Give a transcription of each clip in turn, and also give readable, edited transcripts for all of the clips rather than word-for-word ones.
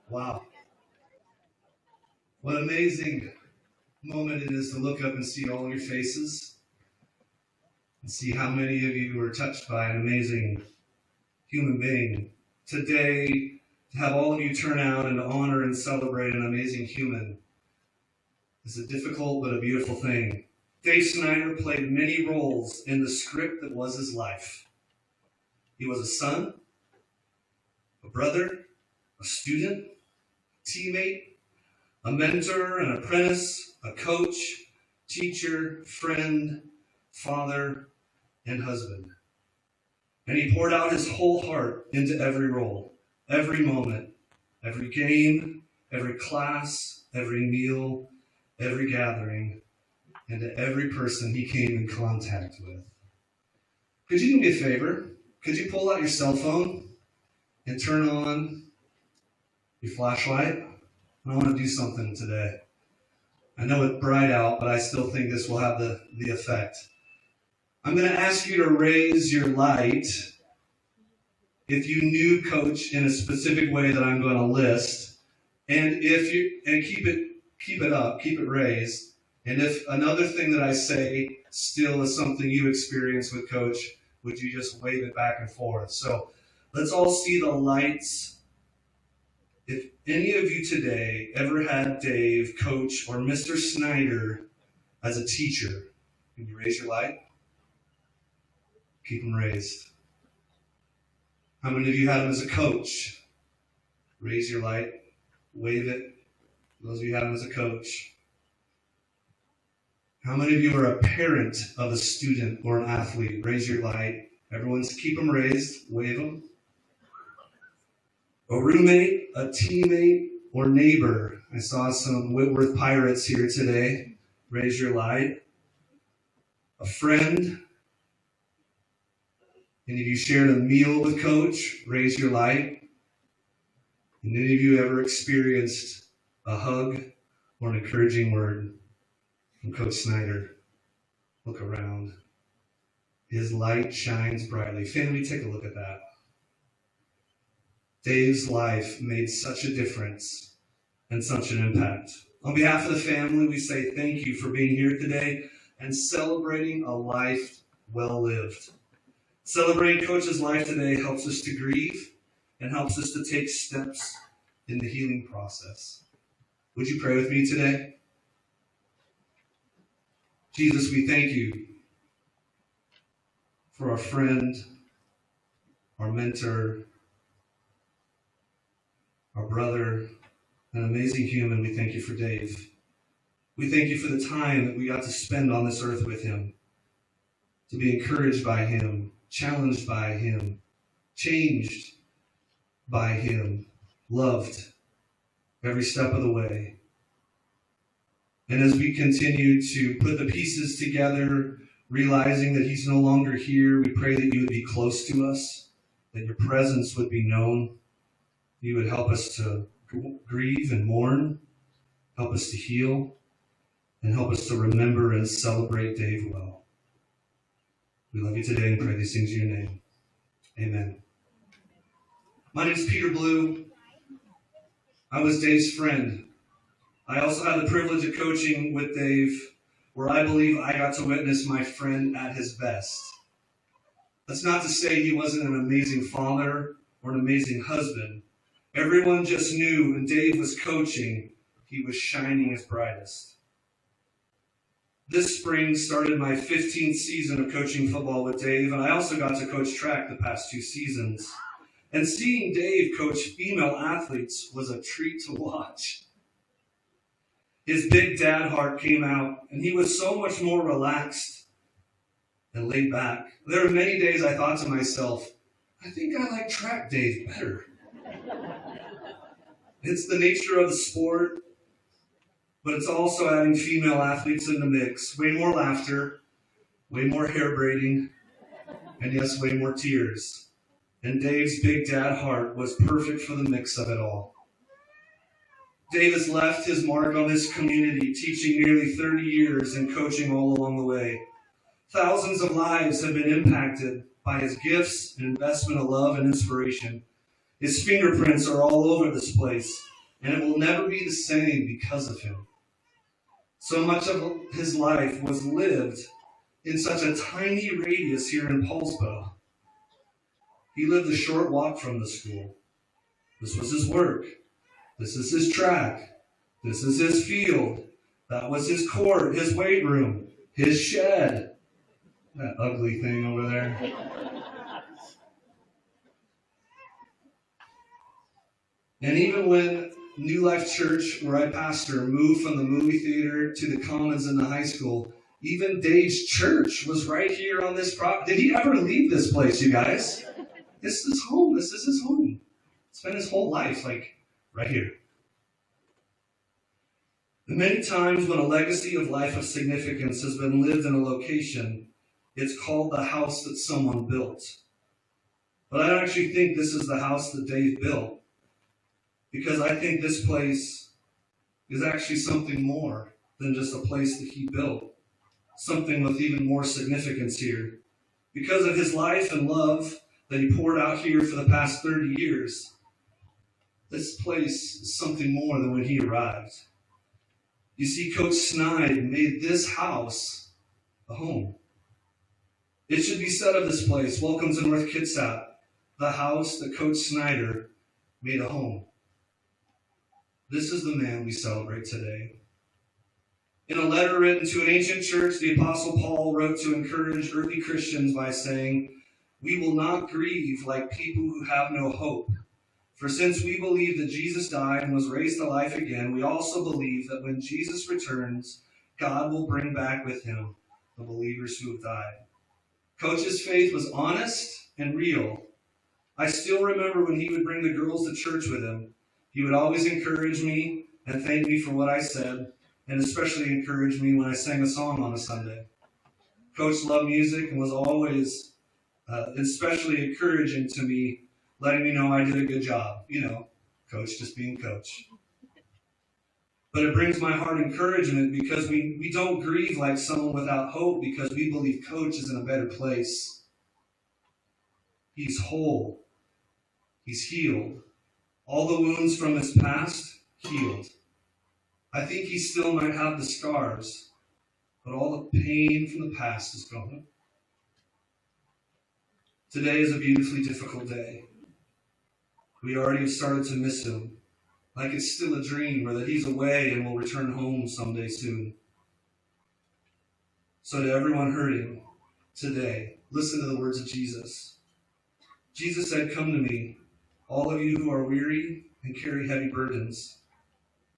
Wow. What an amazing moment it is to look up and see all your faces and see how many of you were touched by an amazing human being. Today, to have all of you turn out and to honor and celebrate an amazing human is a difficult but a beautiful thing. Dave Snyder played many roles in the script that was his life. He was a son, a brother, a student, a teammate, a mentor, an apprentice, a coach, teacher, friend, father, and husband. And he poured out his whole heart into every role, every moment, every game, every class, every meal, every gathering, and to every person he came in contact with. Could you do me a favor? Could you pull out your cell phone and turn on your flashlight? I want to do something today. I know it's bright out, but I still think this will have the effect. I'm going to ask you to raise your light if you knew Coach in a specific way that I'm going to list, and keep it up, keep it raised. And if another thing that I say still is something you experience with Coach, would you just wave it back and forth? So let's all see the lights. If any of you today ever had Dave, Coach, or Mr. Snyder as a teacher, can you raise your light? Keep them raised. How many of you had him as a coach? Raise your light. Wave it. Those of you had him as a coach. How many of you are a parent of a student or an athlete? Raise your light. Everyone's keep them raised. Wave them. A roommate, a teammate, or neighbor. I saw some Whitworth Pirates here today. Raise your light. A friend. Any of you shared a meal with Coach? Raise your light. And any of you ever experienced a hug or an encouraging word from Coach Snyder? Look around. His light shines brightly. Family, take a look at that. Dave's life made such a difference and such an impact. On behalf of the family, we say thank you for being here today and celebrating a life well lived. Celebrating Coach's life today helps us to grieve and helps us to take steps in the healing process. Would you pray with me today? Jesus, we thank you for our friend, our mentor, our brother, an amazing human. We thank you for Dave. We thank you for the time that we got to spend on this earth with him, to be encouraged by him, challenged by him, changed by him, loved every step of the way. And as we continue to put the pieces together, realizing that he's no longer here, we pray that you would be close to us, that your presence would be known. You would help us to grieve and mourn, help us to heal, and help us to remember and celebrate Dave well. We love you today and pray these things in your name. Amen. My name is Peter Blue. I was Dave's friend. I also had the privilege of coaching with Dave, where I believe I got to witness my friend at his best. That's not to say he wasn't an amazing father or an amazing husband. Everyone just knew when Dave was coaching, he was shining his brightest. This spring started my 15th season of coaching football with Dave, and I also got to coach track the past 2 seasons. And seeing Dave coach female athletes was a treat to watch. His big dad heart came out, and he was so much more relaxed and laid back. There were many days I thought to myself, I think I like track Dave better. It's the nature of the sport, but it's also adding female athletes in the mix. Way more laughter, way more hair braiding, and yes, way more tears. And Dave's big dad heart was perfect for the mix of it all. Dave has left his mark on this community, teaching nearly 30 years and coaching all along the way. Thousands of lives have been impacted by his gifts and investment of love and inspiration. His fingerprints are all over this place, and it will never be the same because of him. So much of his life was lived in such a tiny radius here in Paulsbo. He lived a short walk from the school. This was his work. This is his track. This is his field. That was his court, his weight room, his shed. That ugly thing over there. And even when New Life Church, where I pastor, moved from the movie theater to the commons in the high school, even Dave's church was right here on this property. Did he ever leave this place, you guys? This is home. This is his home. Spent his whole life, right here. And many times when a legacy of life of significance has been lived in a location, it's called the house that someone built. But I don't actually think this is the house that Dave built, because I think this place is actually something more than just a place that he built, something with even more significance here. Because of his life and love that he poured out here for the past 30 years, this place is something more than when he arrived. You see, Coach Snide made this house a home. It should be said of this place, welcome to North Kitsap, the house that Coach Snyder made a home. This is the man we celebrate today. In a letter written to an ancient church, the Apostle Paul wrote to encourage early Christians by saying, "We will not grieve like people who have no hope. For since we believe that Jesus died and was raised to life again, we also believe that when Jesus returns, God will bring back with him the believers who have died." Coach's faith was honest and real. I still remember when he would bring the girls to church with him. He would always encourage me and thank me for what I said, and especially encourage me when I sang a song on a Sunday. Coach loved music and was always especially encouraging to me, letting me know I did a good job. Coach just being coach. But it brings my heart encouragement because we don't grieve like someone without hope because we believe Coach is in a better place. He's whole. He's healed. All the wounds from his past healed. I think he still might have the scars, but all the pain from the past is gone. Today is a beautifully difficult day. We already have started to miss him, like it's still a dream or that he's away and will return home someday soon. So to everyone hurting today, listen to the words of Jesus. Jesus said, "Come to me, all of you who are weary and carry heavy burdens,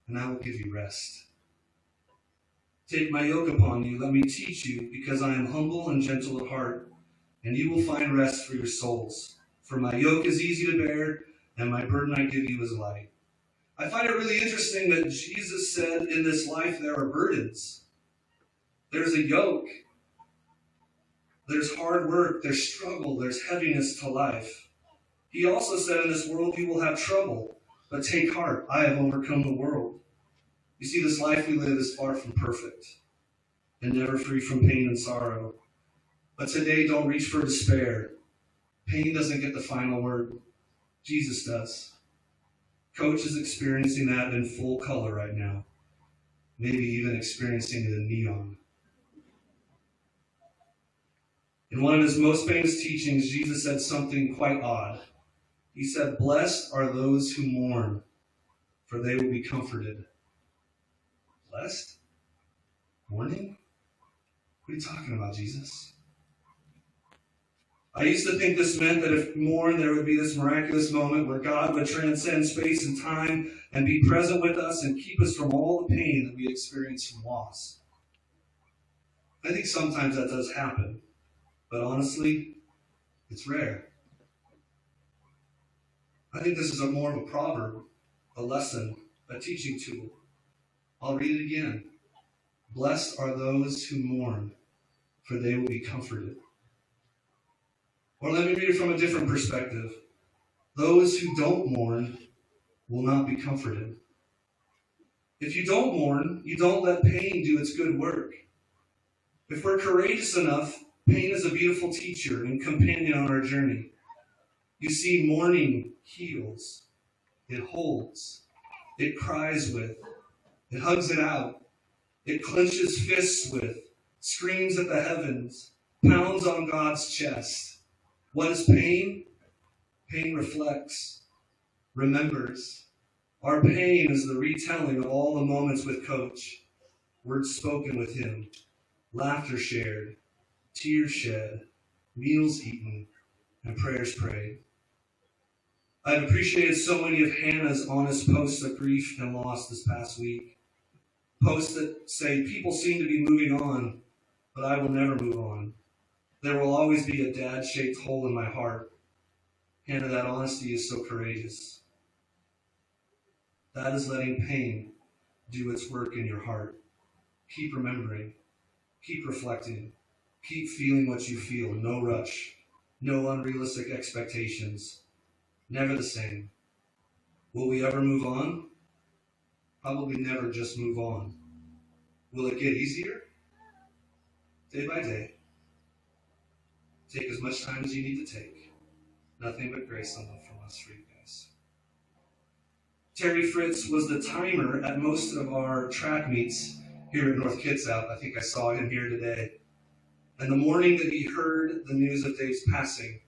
and I will give you rest. Take my yoke upon you, let me teach you, because I am humble and gentle at heart, and you will find rest for your souls. For my yoke is easy to bear, and my burden I give you is light." I find it really interesting that Jesus said in this life there are burdens. There's a yoke. There's hard work. There's struggle. There's heaviness to life. He also said in this world you will have trouble, but take heart. I have overcome the world. You see, this life we live is far from perfect and never free from pain and sorrow. But today, don't reach for despair. Pain doesn't get the final word. Jesus does. Coach is experiencing that in full color right now. Maybe even experiencing it in neon. In one of his most famous teachings, Jesus said something quite odd. He said, "Blessed are those who mourn, for they will be comforted." Blessed? Mourning? What are you talking about, Jesus? I used to think this meant that if we mourn, there would be this miraculous moment where God would transcend space and time and be present with us and keep us from all the pain that we experience from loss. I think sometimes that does happen, but honestly, it's rare. I think this is more of a proverb, a lesson, a teaching tool. I'll read it again. Blessed are those who mourn, for they will be comforted. Or let me read it from a different perspective. Those who don't mourn will not be comforted. If you don't mourn, you don't let pain do its good work. If we're courageous enough, pain is a beautiful teacher and companion on our journey. You see, mourning heals. It holds. It cries with. It hugs it out. It clenches fists with. Screams at the heavens. Pounds on God's chest. What is pain? Pain reflects, remembers. Our pain is the retelling of all the moments with Coach, words spoken with him, laughter shared, tears shed, meals eaten, and prayers prayed. I've appreciated so many of Hannah's honest posts of grief and loss this past week. Posts that say, people seem to be moving on, but I will never move on. There will always be a dad-shaped hole in my heart. Hannah, that honesty is so courageous. That is letting pain do its work in your heart. Keep remembering. Keep reflecting. Keep feeling what you feel. No rush. No unrealistic expectations. Never the same. Will we ever move on? Probably never just move on. Will it get easier? Day by day. Take as much time as you need to take. Nothing but grace and love from us for you guys. Terry Fritz was the timer at most of our track meets here at North Kitsap. I think I saw him here today. And the morning that he heard the news of Dave's passing,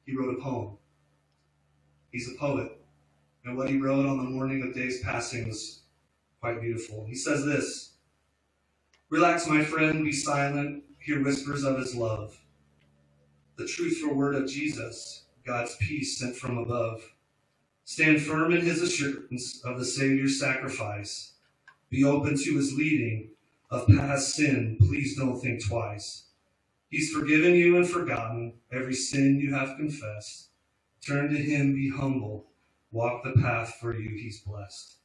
he wrote a poem. He's a poet. And what he wrote on the morning of Dave's passing was quite beautiful. He says this: "Relax, my friend, be silent, hear whispers of his love. The truthful word of Jesus, God's peace sent from above. Stand firm in his assurance of the Savior's sacrifice. Be open to his leading of past sin. Please don't think twice. He's forgiven you and forgotten every sin you have confessed. Turn to him, be humble. Walk the path for you, he's blessed.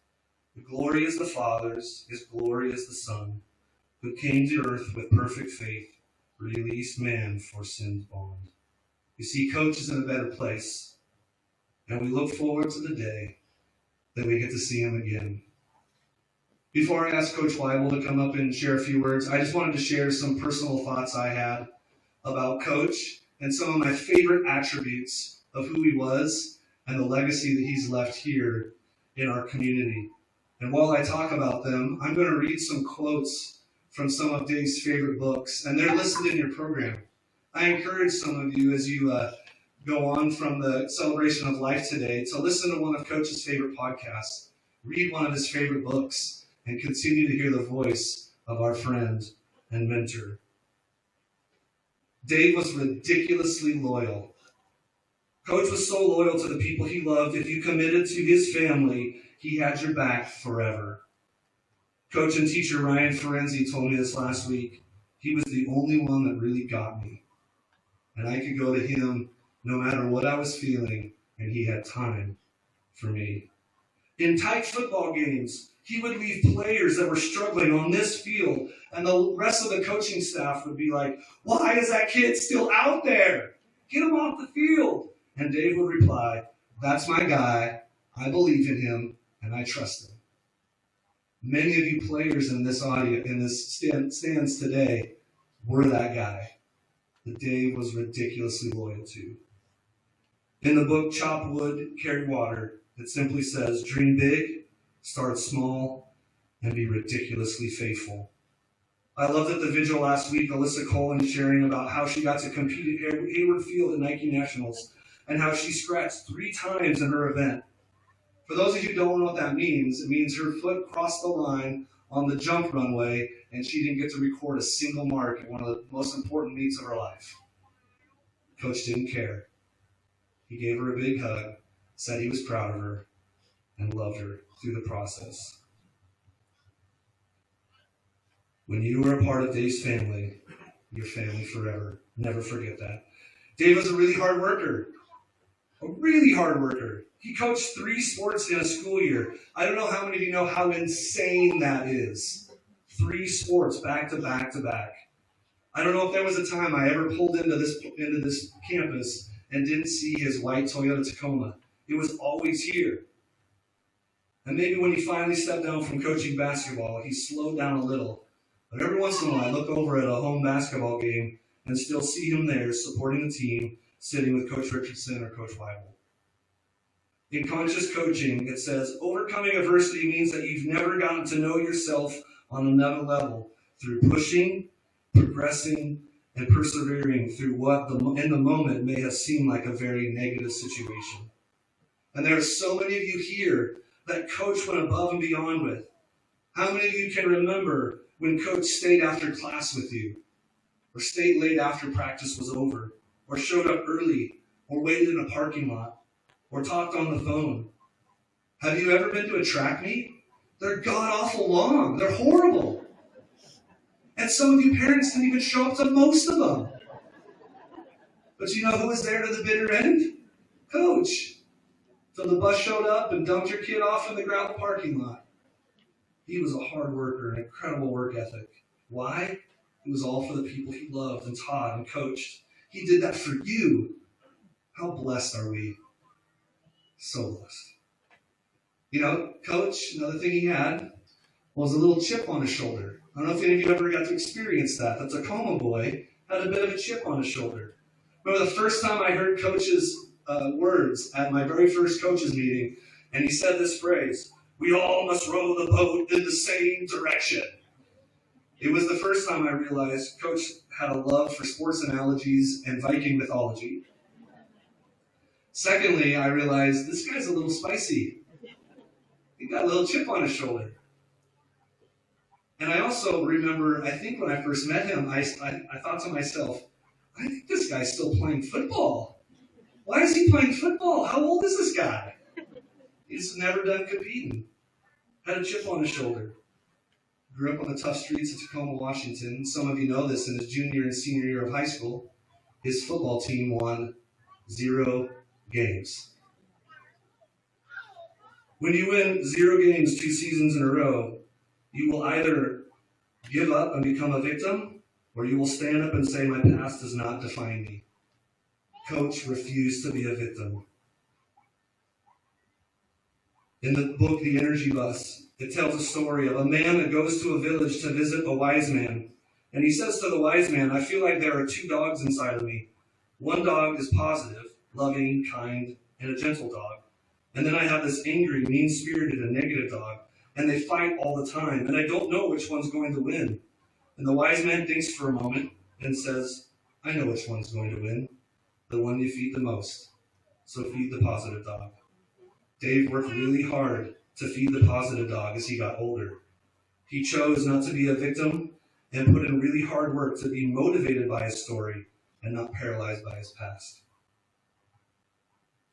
The glory is the Father's, his glory is the Son, who came to earth with perfect faith, released man for sin's bond." You see, Coach is in a better place, and we look forward to the day that we get to see him again. Before I ask Coach Wible to come up and share a few words, I just wanted to share some personal thoughts I had about Coach and some of my favorite attributes of who he was and the legacy that he's left here in our community. And while I talk about them, I'm going to read some quotes from some of Dave's favorite books, and they're listed in your program. I encourage some of you as you go on from the celebration of life today to listen to one of Coach's favorite podcasts, read one of his favorite books, and continue to hear the voice of our friend and mentor. Dave was ridiculously loyal. Coach was so loyal to the people he loved. If you committed to his family, he had your back forever. Coach and teacher Ryan Ferenzi told me this last week. He was the only one that really got me. And I could go to him no matter what I was feeling, and he had time for me. In tight football games, he would leave players that were struggling on this field, and the rest of the coaching staff would be like, "Why is that kid still out there? Get him off the field." And Dave would reply, "That's my guy. I believe in him, and I trust him." Many of you players in this audience, in this stands today, were that guy that Dave was ridiculously loyal to. In the book Chop Wood, Carry Water, it simply says, dream big, start small, and be ridiculously faithful. I loved at the vigil last week, Alyssa Coleman sharing about how she got to compete at Hayward Field at Nike Nationals and how she scratched 3 times in her event. For those of you who don't know what that means, it means her foot crossed the line on the jump runway and she didn't get to record a single mark at one of the most important meets of her life. Coach didn't care. He gave her a big hug, said he was proud of her, and loved her through the process. When you are a part of Dave's family, your family forever. Never forget that. Dave was a really hard worker. He coached 3 sports in a school year. I don't know how many of you know how insane that is. 3 sports back to back to back. I don't know if there was a time I ever pulled into this campus and didn't see his white Toyota Tacoma. It was always here. And maybe when he finally stepped down from coaching basketball, he slowed down a little. But every once in a while, I look over at a home basketball game and still see him there supporting the team, sitting with Coach Richardson or Coach Wible. In conscious coaching, it says, overcoming adversity means that you've never gotten to know yourself on another level through pushing, progressing, and persevering through what in the moment may have seemed like a very negative situation. And there are so many of you here that Coach went above and beyond with. How many of you can remember when Coach stayed after class with you, or stayed late after practice was over, or showed up early, or waited in a parking lot, or talked on the phone? Have you ever been to a track meet? They're god-awful long. They're horrible. And some of you parents didn't even show up to most of them. But you know who was there to the bitter end? Coach. So the bus showed up and dumped your kid off in the gravel parking lot. He was a hard worker, an incredible work ethic. Why? It was all for the people he loved and taught and coached. He did that for you. How blessed are we? So blessed. You know, Coach, another thing he had was a little chip on his shoulder. I don't know if any of you ever got to experience that. The Tacoma boy had a bit of a chip on his shoulder. Remember the first time I heard Coach's words at my very first coaches meeting, and he said this phrase, "We all must row the boat in the same direction." It was the first time I realized Coach had a love for sports analogies and Viking mythology. Secondly, I realized this guy's a little spicy. He got a little chip on his shoulder. And I also remember, I think when I first met him, I thought to myself, I think this guy's still playing football. Why is he playing football? How old is this guy? He's never done competing. Had a chip on his shoulder. Grew up on the tough streets of Tacoma, Washington. Some of you know this. In his junior and senior year of high school, his football team won 0 games. When you win 0 games 2 seasons in a row, you will either give up and become a victim, or you will stand up and say, my past does not define me. Coach refused to be a victim. In the book, The Energy Bus, it tells a story of a man that goes to a village to visit a wise man. And he says to the wise man, I feel like there are 2 dogs inside of me. One dog is positive, loving, kind, and a gentle dog. And then I have this angry, mean-spirited, and negative dog. And they fight all the time. And I don't know which one's going to win. And the wise man thinks for a moment and says, I know which one's going to win. The one you feed the most. So feed the positive dog. Dave worked really hard to feed the positive dog as he got older. He chose not to be a victim and put in really hard work to be motivated by his story and not paralyzed by his past.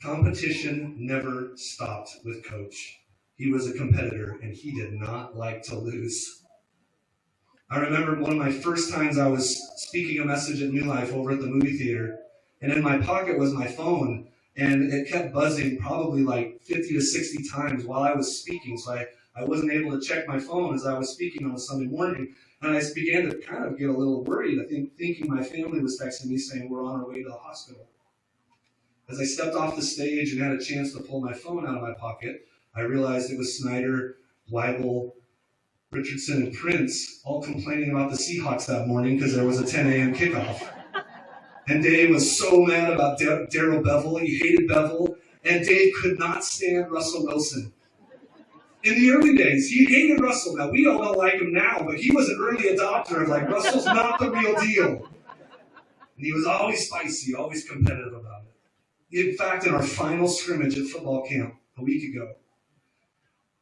Competition never stopped with Coach. He was a competitor and he did not like to lose. I remember one of my first times I was speaking a message at New Life over at the movie theater, and in my pocket was my phone, and it kept buzzing probably like 50 to 60 times while I was speaking, so I wasn't able to check my phone as I was speaking on a Sunday morning, and I began to kind of get a little worried, thinking my family was texting me saying we're on our way to the hospital. As I stepped off the stage and had a chance to pull my phone out of my pocket, I realized it was Snyder, Wible, Richardson, and Prince all complaining about the Seahawks that morning because there was a 10 a.m. kickoff. And Dave was so mad about Darrell Bevell. He hated Bevell. And Dave could not stand Russell Wilson. In the early days, he hated Russell. Now, we don't like him now, but he was an early adopter of like, Russell's not the real deal. And he was always spicy, always competitive about it. In fact, in our final scrimmage at football camp a week ago,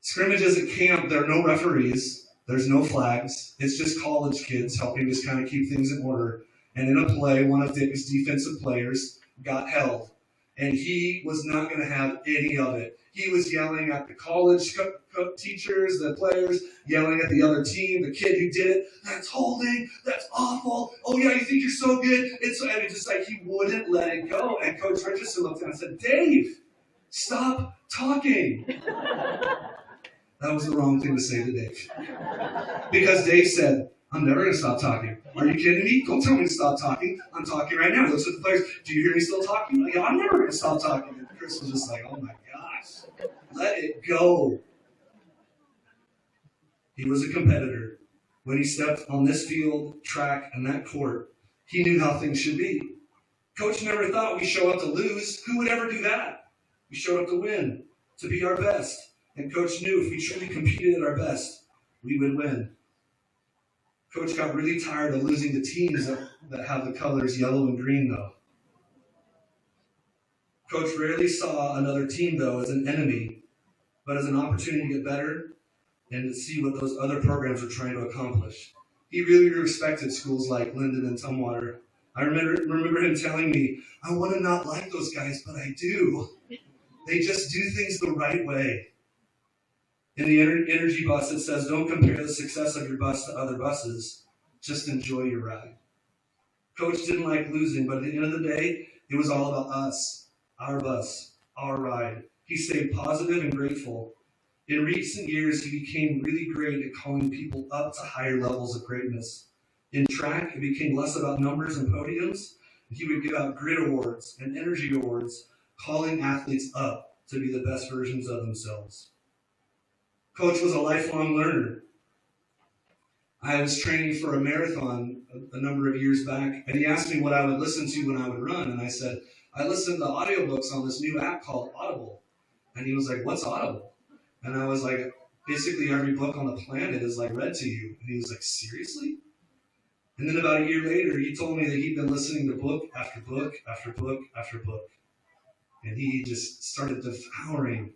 scrimmages at camp, there are no referees, there's no flags, it's just college kids helping just kind of keep things in order. And in a play, one of Dick's defensive players got held, and he was not going to have any of it. He was yelling at the college teachers, the players, yelling at the other team, the kid who did it, that's holding, that's awful, oh yeah, you think you're so good? And it's just like he wouldn't let it go. And Coach Richardson looked at him and said, Dave, stop talking. That was the wrong thing to say to Dave. Because Dave said, I'm never going to stop talking. Are you kidding me? Don't tell me to stop talking. I'm talking right now. He looks at the players. Do you hear me still talking? Like, I'm never going to stop talking. And Chris was just like, oh my gosh, let it go. He was a competitor. When he stepped on this field, track, and that court, he knew how things should be. Coach never thought we show up to lose. Who would ever do that? We showed up to win, to be our best. And Coach knew if we truly competed at our best, we would win. Coach got really tired of losing to teams that have the colors yellow and green, though. Coach rarely saw another team, though, as an enemy, but as an opportunity to get better and to see what those other programs were trying to accomplish. He really respected schools like Linden and Tumwater. I remember him telling me, I want to not like those guys, but I do. They just do things the right way. In the energy bus, it says, don't compare the success of your bus to other buses. Just enjoy your ride. Coach didn't like losing, but at the end of the day, it was all about us, our bus, our ride. He stayed positive and grateful. In recent years, he became really great at calling people up to higher levels of greatness. In track, it became less about numbers and podiums. He would give out grit awards and energy awards, calling athletes up to be the best versions of themselves. Coach was a lifelong learner. I was training for a marathon a number of years back, and he asked me what I would listen to when I would run, and I said, I listen to audiobooks on this new app called Audible. And he was like, what's Audible? And I was like, basically every book on the planet is like read to you. And he was like, seriously? And then about a year later, he told me that he'd been listening to book after book after book after book. And he just started devouring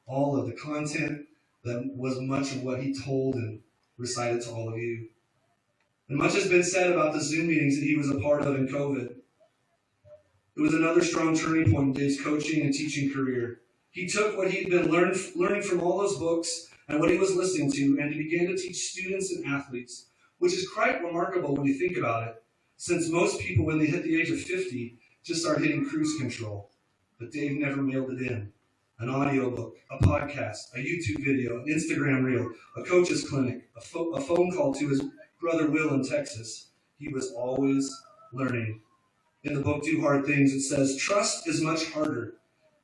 all of the content that was much of what he told and recited to all of you. And much has been said about the Zoom meetings that he was a part of in COVID. It was another strong turning point in Dave's coaching and teaching career. He took what he'd been learning from all those books and what he was listening to, and he began to teach students and athletes, which is quite remarkable when you think about it, since most people, when they hit the age of 50, just start hitting cruise control. But Dave never mailed it in. An audiobook, a podcast, a YouTube video, an Instagram reel, a coach's clinic, a phone call to his brother Will in Texas. He was always learning. In the book, Do Hard Things, it says, trust is much harder.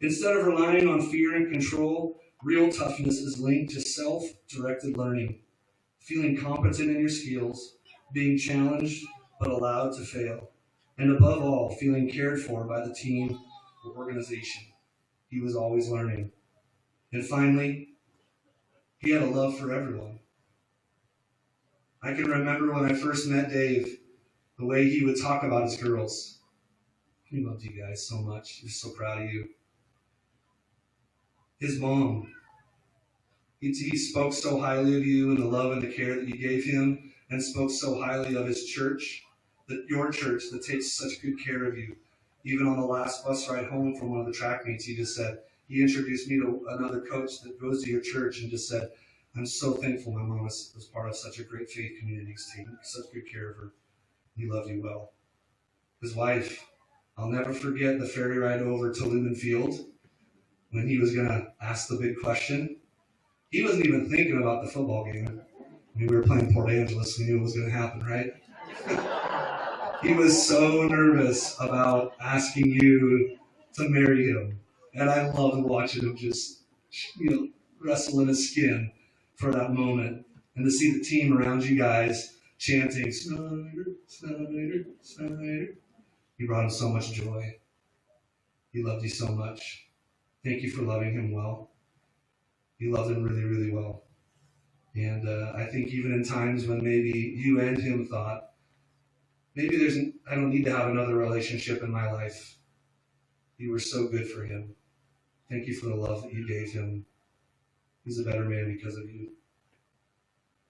Instead of relying on fear and control, real toughness is linked to self-directed learning, feeling competent in your skills, being challenged but allowed to fail, and above all, feeling cared for by the team or organization. He was always learning. And finally, he had a love for everyone. I can remember when I first met Dave, the way he would talk about his girls. He loved you guys so much. He was so proud of you. His mom, he spoke so highly of you and the love and the care that you gave him, and spoke so highly of his church, that your church that takes such good care of you. Even on the last bus ride home from one of the track meets, he just said, he introduced me to another coach that goes to your church and just said, I'm so thankful my mom was part of such a great faith community. He's taking such good care of her. He loved you well. His wife, I'll never forget the ferry ride over to Lumen Field when he was going to ask the big question. He wasn't even thinking about the football game. I mean, we were playing Port Angeles. We knew it was going to happen, right? He was so nervous about asking you to marry him. And I loved watching him just, wrestle in his skin for that moment. And to see the team around you guys chanting, Snyder, Snyder, Snyder. He brought him so much joy. He loved you so much. Thank you for loving him well. You loved him really, really well. And I think even in times when maybe you and him thought, maybe I don't need to have another relationship in my life. You were so good for him. Thank you for the love that you gave him. He's a better man because of you.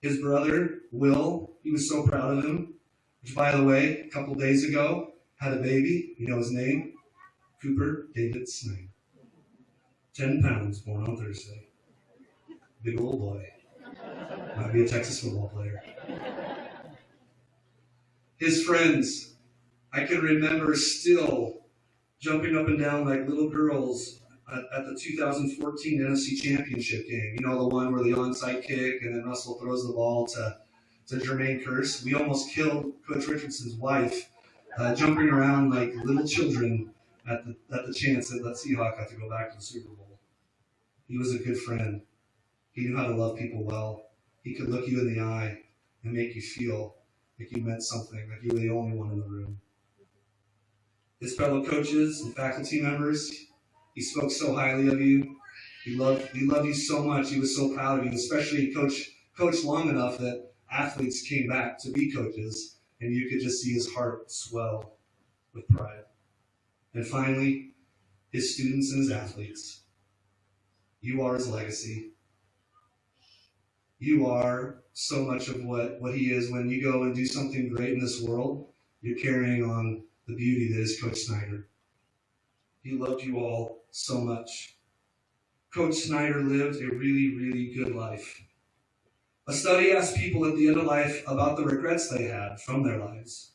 His brother, Will, he was so proud of him, which, by the way, a couple days ago, had a baby. You know his name? Cooper David Snyder. 10 pounds, born on Thursday. Big old boy. Might be a Texas football player. His friends, I can remember still jumping up and down like little girls at the 2014 NFC Championship game. You know, the one where the onside kick and then Russell throws the ball to Jermaine Kearse. We almost killed Coach Richardson's wife, jumping around like little children at the chance that Seahawks got to go back to the Super Bowl. He was a good friend. He knew how to love people well. He could look you in the eye and make you feel like you meant something, like you were the only one in the room. His fellow coaches and faculty members, he spoke so highly of you. He loved you so much. He was so proud of you, especially coached long enough that athletes came back to be coaches, and you could just see his heart swell with pride. And finally, his students and his athletes. You are his legacy. You are so much of what he is. When you go and do something great in this world, you're carrying on the beauty that is Coach Snyder. He loved you all so much. Coach Snyder lived a really, really good life. A study asked people at the end of life about the regrets they had from their lives.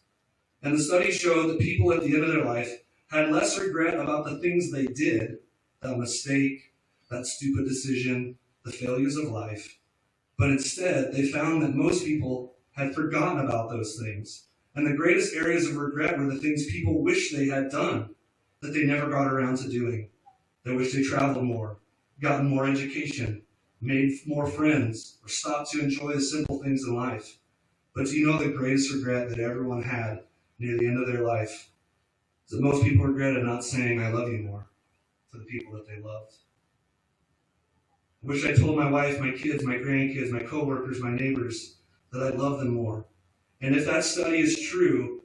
And the study showed that people at the end of their life had less regret about the things they did, that mistake, that stupid decision, the failures of life. But instead, they found that most people had forgotten about those things. And the greatest areas of regret were the things people wish they had done, that they never got around to doing. They wish they traveled more, gotten more education, made more friends, or stopped to enjoy the simple things in life. But do you know the greatest regret that everyone had near the end of their life? Is that most people regretted not saying, I love you more to the people that they loved. I wish I told my wife, my kids, my grandkids, my coworkers, my neighbors that I love them more. And if that study is true,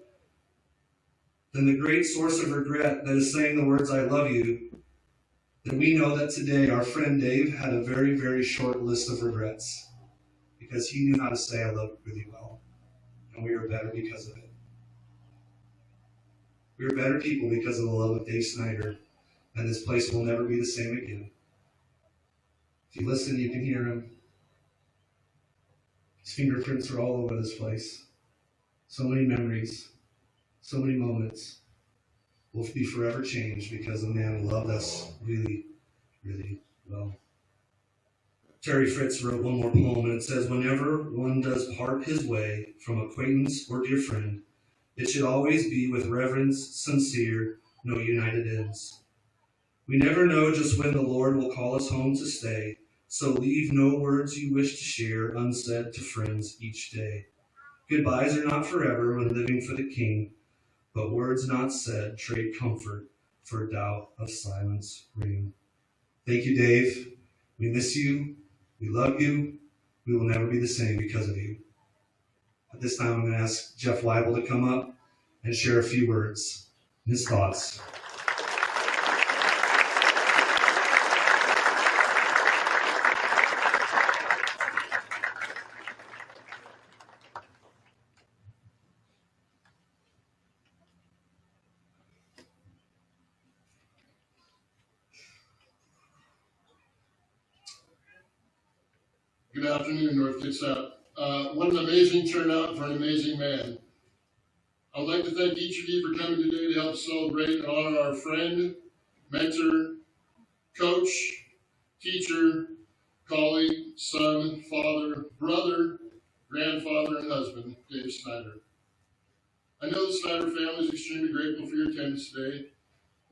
then the great source of regret that is saying the words I love you, then we know that today our friend Dave had a very, very short list of regrets because he knew how to say I love you really well. And we are better because of it. We are better people because of the love of Dave Snyder, and this place will never be the same again. If you listen, you can hear him. His fingerprints are all over this place. So many memories, so many moments will be forever changed because the man loved us really, really well. Terry Fritz wrote one more poem, and it says, whenever one does part his way from acquaintance or dear friend, it should always be with reverence, sincere, no united ends. We never know just when the Lord will call us home to stay, so leave no words you wish to share unsaid to friends each day. Goodbyes are not forever when living for the King, but words not said trade comfort for doubt of silence ring. Thank you, Dave. We miss you. We love you. We will never be the same because of you. At this time, I'm going to ask Jeff Wible to come up and share a few words, his thoughts. Good afternoon, North Kitsap. What an amazing turnout for an amazing man. I would like to thank each of you for coming today to help celebrate and honor our friend, mentor, coach, teacher, colleague, son, father, brother, grandfather, and husband, Dave Snyder. I know the Snyder family is extremely grateful for your attendance today,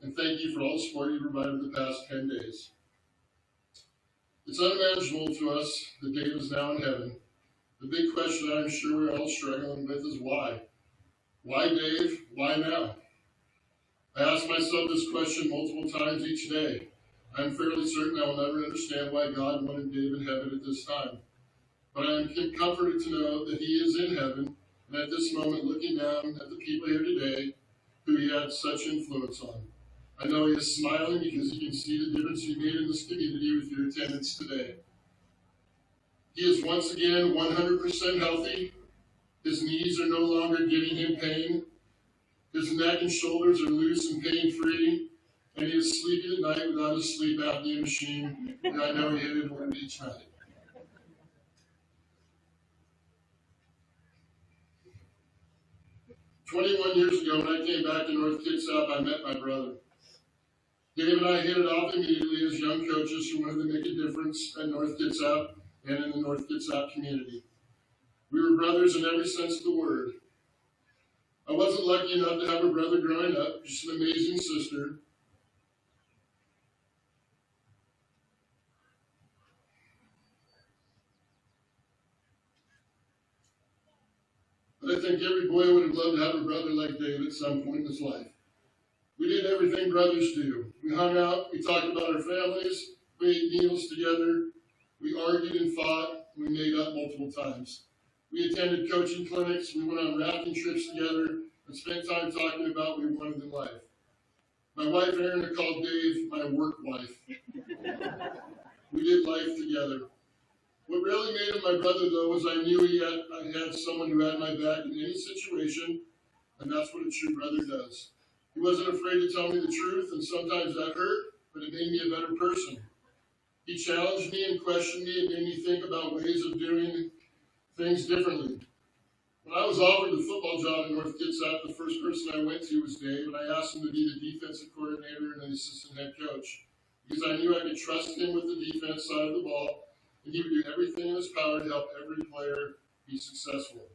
and thank you for all the support you provided the past 10 days. It's unimaginable to us that Dave is now in heaven. The big question I'm sure we're all struggling with is why? Why Dave? Why now? I ask myself this question multiple times each day. I'm fairly certain I will never understand why God wanted Dave in heaven at this time. But I am comforted to know that he is in heaven, and at this moment looking down at the people here today who he had such influence on. I know he is smiling because he can see the difference he made in this community with your attendance today. He is once again 100% healthy. His knees are no longer giving him pain. His neck and shoulders are loose and pain-free. And he is sleeping at night without a sleep apnea machine that I know he had ordered each night. "21 years ago, when I came back to North Kitsap, I met my brother. Dave and I hit it off immediately as young coaches who wanted to make a difference at North Kitsap and in the North Kitsap community. We were brothers in every sense of the word. I wasn't lucky enough to have a brother growing up, just an amazing sister. But I think every boy would have loved to have a brother like Dave at some point in his life. We did everything brothers do. We hung out, we talked about our families, we ate meals together, we argued and fought, and we made up multiple times. We attended coaching clinics, we went on rafting trips together, and spent time talking about what we wanted in life. My wife Erin called Dave my work wife. We did life together. What really made him my brother, though, was I knew I had someone who had my back in any situation, and that's what a true brother does. He wasn't afraid to tell me the truth, and sometimes that hurt, but it made me a better person. He challenged me and questioned me and made me think about ways of doing things differently. When I was offered the football job in North Kitsap, the first person I went to was Dave, and I asked him to be the defensive coordinator and the assistant head coach, because I knew I could trust him with the defense side of the ball, and he would do everything in his power to help every player be successful.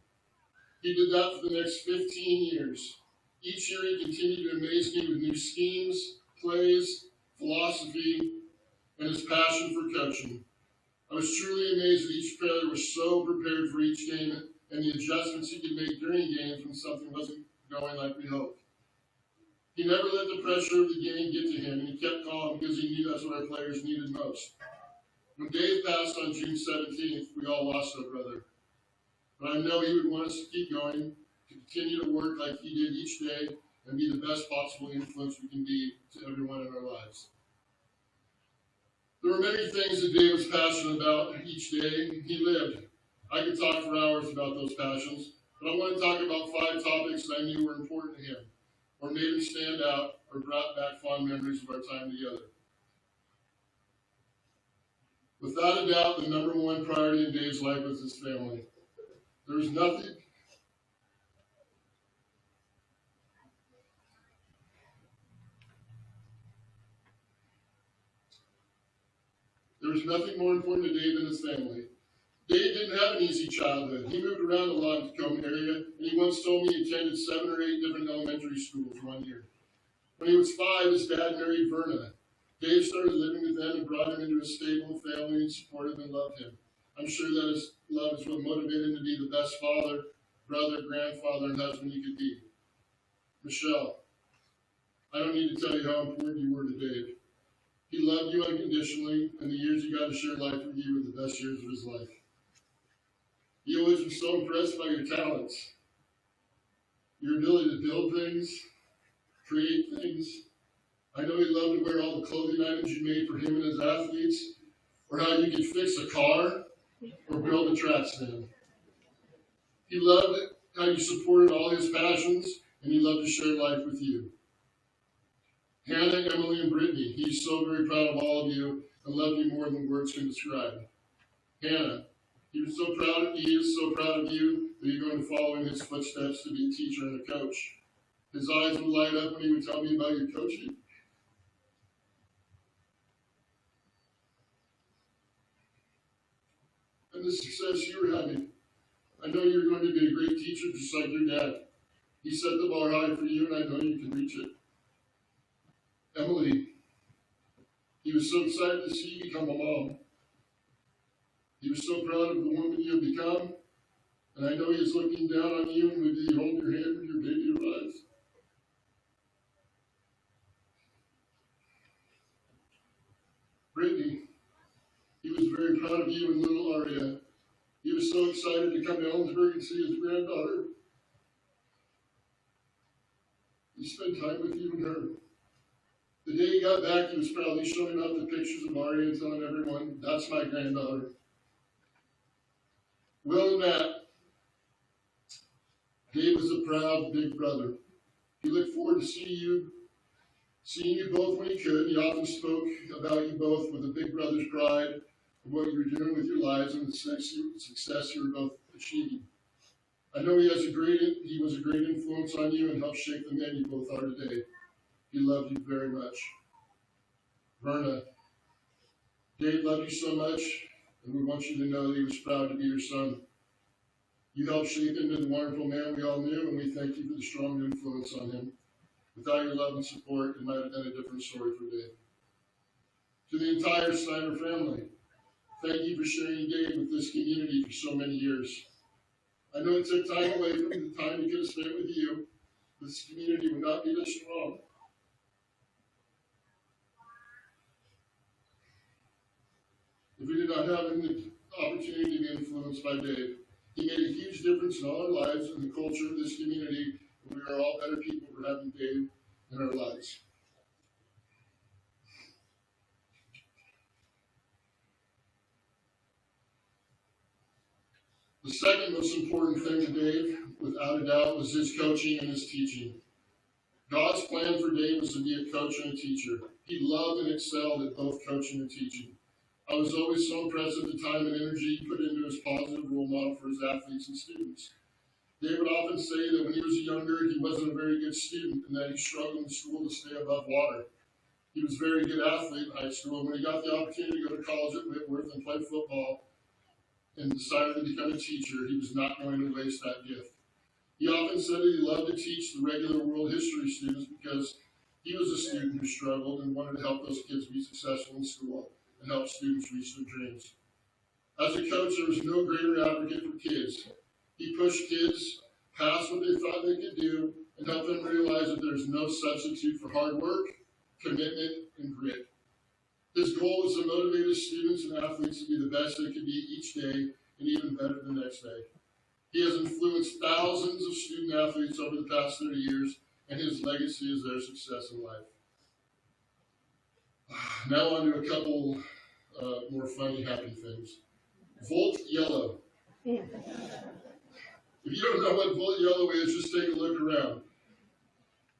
He did that for the next 15 years. Each year he continued to amaze me with new schemes, plays, philosophy, and his passion for coaching. I was truly amazed that each player was so prepared for each game and the adjustments he could make during games when something wasn't going like we hoped. He never let the pressure of the game get to him, and he kept calm because he knew that's what our players needed most. When Dave passed on June 17th, we all lost our brother. But I know he would want us to keep going, to continue to work like he did each day, and be the best possible influence we can be to everyone in our lives. There were many things that Dave was passionate about each day he lived. I could talk for hours about those passions, but I want to talk about 5 topics that I knew were important to him, or made him stand out, or brought back fond memories of our time together. Without a doubt, the number one priority in Dave's life was his family. There was nothing more important to Dave than his family. Dave didn't have an easy childhood. He moved around a lot in the Tacoma area, and he once told me he attended 7 or 8 different elementary schools one year. When he was 5, his dad married Verna. Dave started living with them and brought him into a stable family and supported and loved him. I'm sure that his love is what motivated him to be the best father, brother, grandfather, and husband he could be. Michelle, I don't need to tell you how important you were to Dave. He loved you unconditionally, and the years he got to share life with you were the best years of his life. He always was so impressed by your talents, your ability to build things, create things. I know he loved to wear all the clothing items you made for him and his athletes, or how you could fix a car or build a track stand. He loved how you supported all his passions, and he loved to share life with you. Hannah, Emily, and Brittany, he's so very proud of all of you and loved you more than words can describe. Hannah, he is so proud of you that you're going to follow in his footsteps to be a teacher and a coach. His eyes would light up when he would tell me about your coaching. And the success you were having. I know you're going to be a great teacher just like your dad. He set the bar high for you, and I know you can reach it. Emily, he was so excited to see you become a mom. He was so proud of the woman you have become, and I know he is looking down on you and would he hold your hand when your baby arrives. Brittany, he was very proud of you and little Aria. He was so excited to come to Ellensburg and see his granddaughter. He spent time with you and her. The day he got back, he was proudly showing off the pictures of Aria and telling everyone, "That's my granddaughter." Will and Matt, Dave was a proud big brother. He looked forward to seeing you both when he could. He often spoke about you both with a big brother's pride of what you were doing with your lives and the success you were both achieving. I know he was a great influence on you and helped shape the man you both are today. He loved you very much. Verna, Dave loved you so much, and we want you to know that he was proud to be your son. You helped shape him into the wonderful man we all knew, and we thank you for the strong influence on him. Without your love and support, it might have been a different story for Dave. To the entire Snyder family, thank you for sharing Dave with this community for so many years. I know it took time away from the time he could have spent with you. This community would not be this strong. If we did not have the opportunity to be influenced by Dave, he made a huge difference in all our lives and the culture of this community. We are all better people for having Dave in our lives. The second most important thing to Dave, without a doubt, was his coaching and his teaching. God's plan for Dave was to be a coach and a teacher. He loved and excelled at both coaching and teaching. I was always so impressed at the time and energy he put into his positive role model for his athletes and students. Dave would often say that when he was younger, he wasn't a very good student and that he struggled in school to stay above water. He was a very good athlete in high school, and when he got the opportunity to go to college at Whitworth and play football and decided to become a teacher, he was not going to waste that gift. He often said that he loved to teach the regular world history students because he was a student who struggled and wanted to help those kids be successful in school and help students reach their dreams. As a coach, there was no greater advocate for kids. He pushed kids past what they thought they could do and helped them realize that there's no substitute for hard work, commitment, and grit. His goal was to motivate his students and athletes to be the best they could be each day and even better the next day. He has influenced thousands of student athletes over the past 30 years, and his legacy is their success in life. Now on to a couple more funny, happy things. Volt yellow. If you don't know what volt yellow is, just take a look around.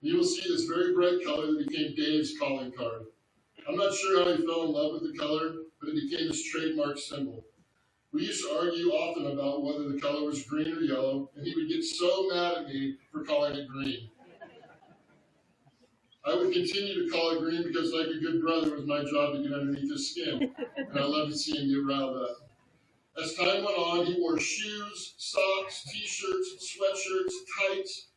You will see this very bright color that became Dave's calling card. I'm not sure how he fell in love with the color, but it became his trademark symbol. We used to argue often about whether the color was green or yellow, and he would get so mad at me for calling it green. I would continue to call it green because, like a good brother, it was my job to get underneath his skin, and I loved to see him get riled up. As time went on, he wore shoes, socks, t-shirts, sweatshirts, tights,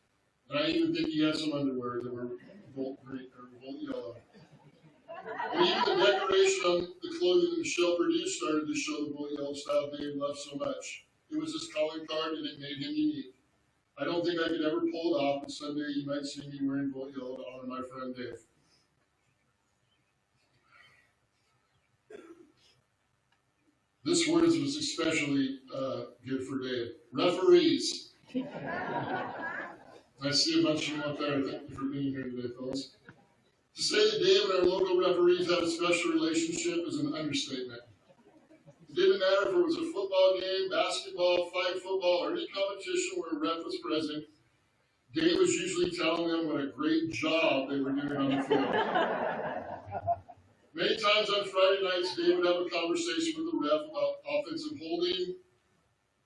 and I even think he had some underwear that were volt green or volt yellow. And even the decoration on the clothing that Michelle produced started to show the volt yellow style Dave loved so much. It was his calling card, and it made him unique. I don't think I could ever pull it off, but someday you might see me wearing volt yellow to honor my friend Dave. This word was especially good for Dave. Referees. I see a bunch of them up there. Thank you for being here today, fellas. To say that Dave and our local referees have a special relationship is an understatement. It didn't matter if it was a football game, basketball, flag football, or any competition where a ref was present. Dave was usually telling them what a great job they were doing on the field. Many times on Friday nights, Dave would have a conversation with the ref about offensive holding,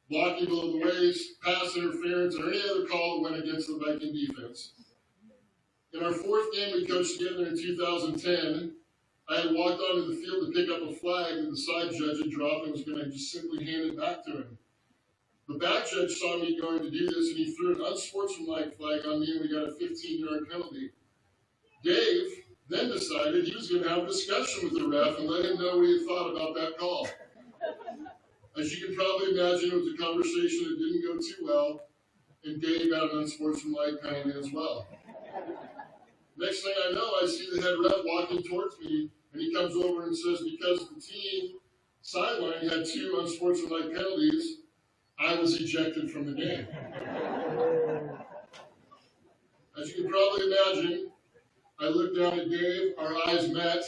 blocking below the waist, pass interference, or any other call that went against the Viking defense. In our fourth game we coached together in 2010, I had walked onto the field to pick up a flag that the side judge had dropped and was going to just simply hand it back to him. The back judge saw me going to do this, and he threw an unsportsmanlike flag on me, and we got a 15-yard penalty. Dave then decided he was going to have a discussion with the ref and let him know what he thought about that call. As you can probably imagine, it was a conversation that didn't go too well, and Dave got an unsportsmanlike penalty as well. Next thing I know, I see the head ref walking towards me, and he comes over and says, because the team sideline had 2 unsportsmanlike penalties, I was ejected from the game. As you can probably imagine, I looked down at Dave, our eyes met,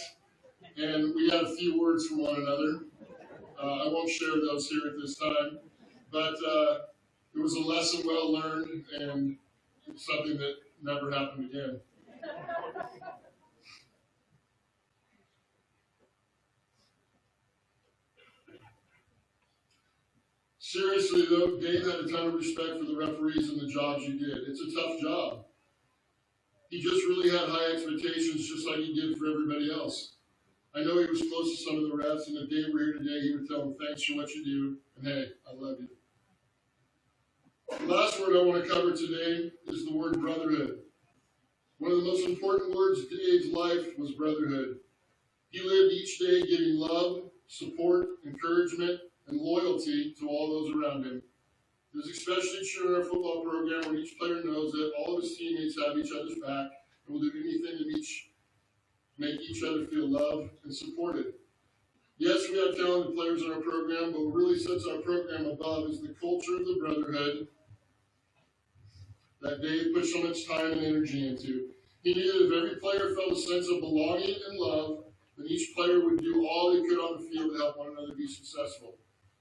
and we had a few words for one another. I won't share those here at this time, but it was a lesson well learned, and it's something that never happened again. Seriously though, Dave had a ton of respect for the referees and the jobs you did. It's a tough job. He just really had high expectations, just like he did for everybody else. I know he was close to some of the refs, and if Dave were here today, he would tell them, thanks for what you do, and hey, I love you. The last word I want to cover today is the word brotherhood. One of the most important words in Dave's life was brotherhood. He lived each day giving love, support, encouragement, and loyalty to all those around him. It is especially true in our football program, where each player knows that all of his teammates have each other's back and will do anything to make each other feel loved and supported. Yes, we have talented players in our program, but what really sets our program above is the culture of the brotherhood that Dave put so much time and energy into. He knew that if every player felt a sense of belonging and love, then each player would do all they could on the field to help one another be successful.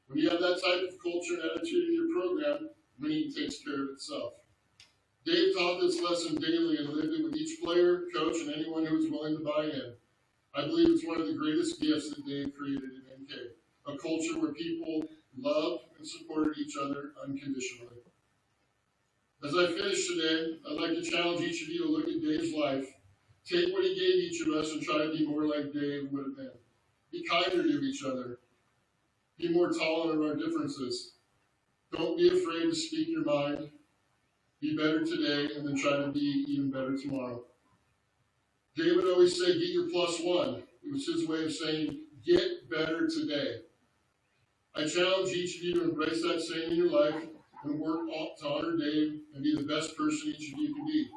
When you have that type of culture and attitude in your program, winning takes care of itself. Dave taught this lesson daily and lived it with each player, coach, and anyone who was willing to buy in. I believe it's one of the greatest gifts that Dave created at NK, a culture where people loved and supported each other unconditionally. As I finish today, I'd like to challenge each of you to look at Dave's life. Take what he gave each of us and try to be more like Dave would have been. Be kinder to each other. Be more tolerant of our differences. Don't be afraid to speak your mind. Be better today and then try to be even better tomorrow. Dave would always say, get your +1. It was his way of saying, get better today. I challenge each of you to embrace that saying in your life and work to honor Dave and be the best person each of you can be.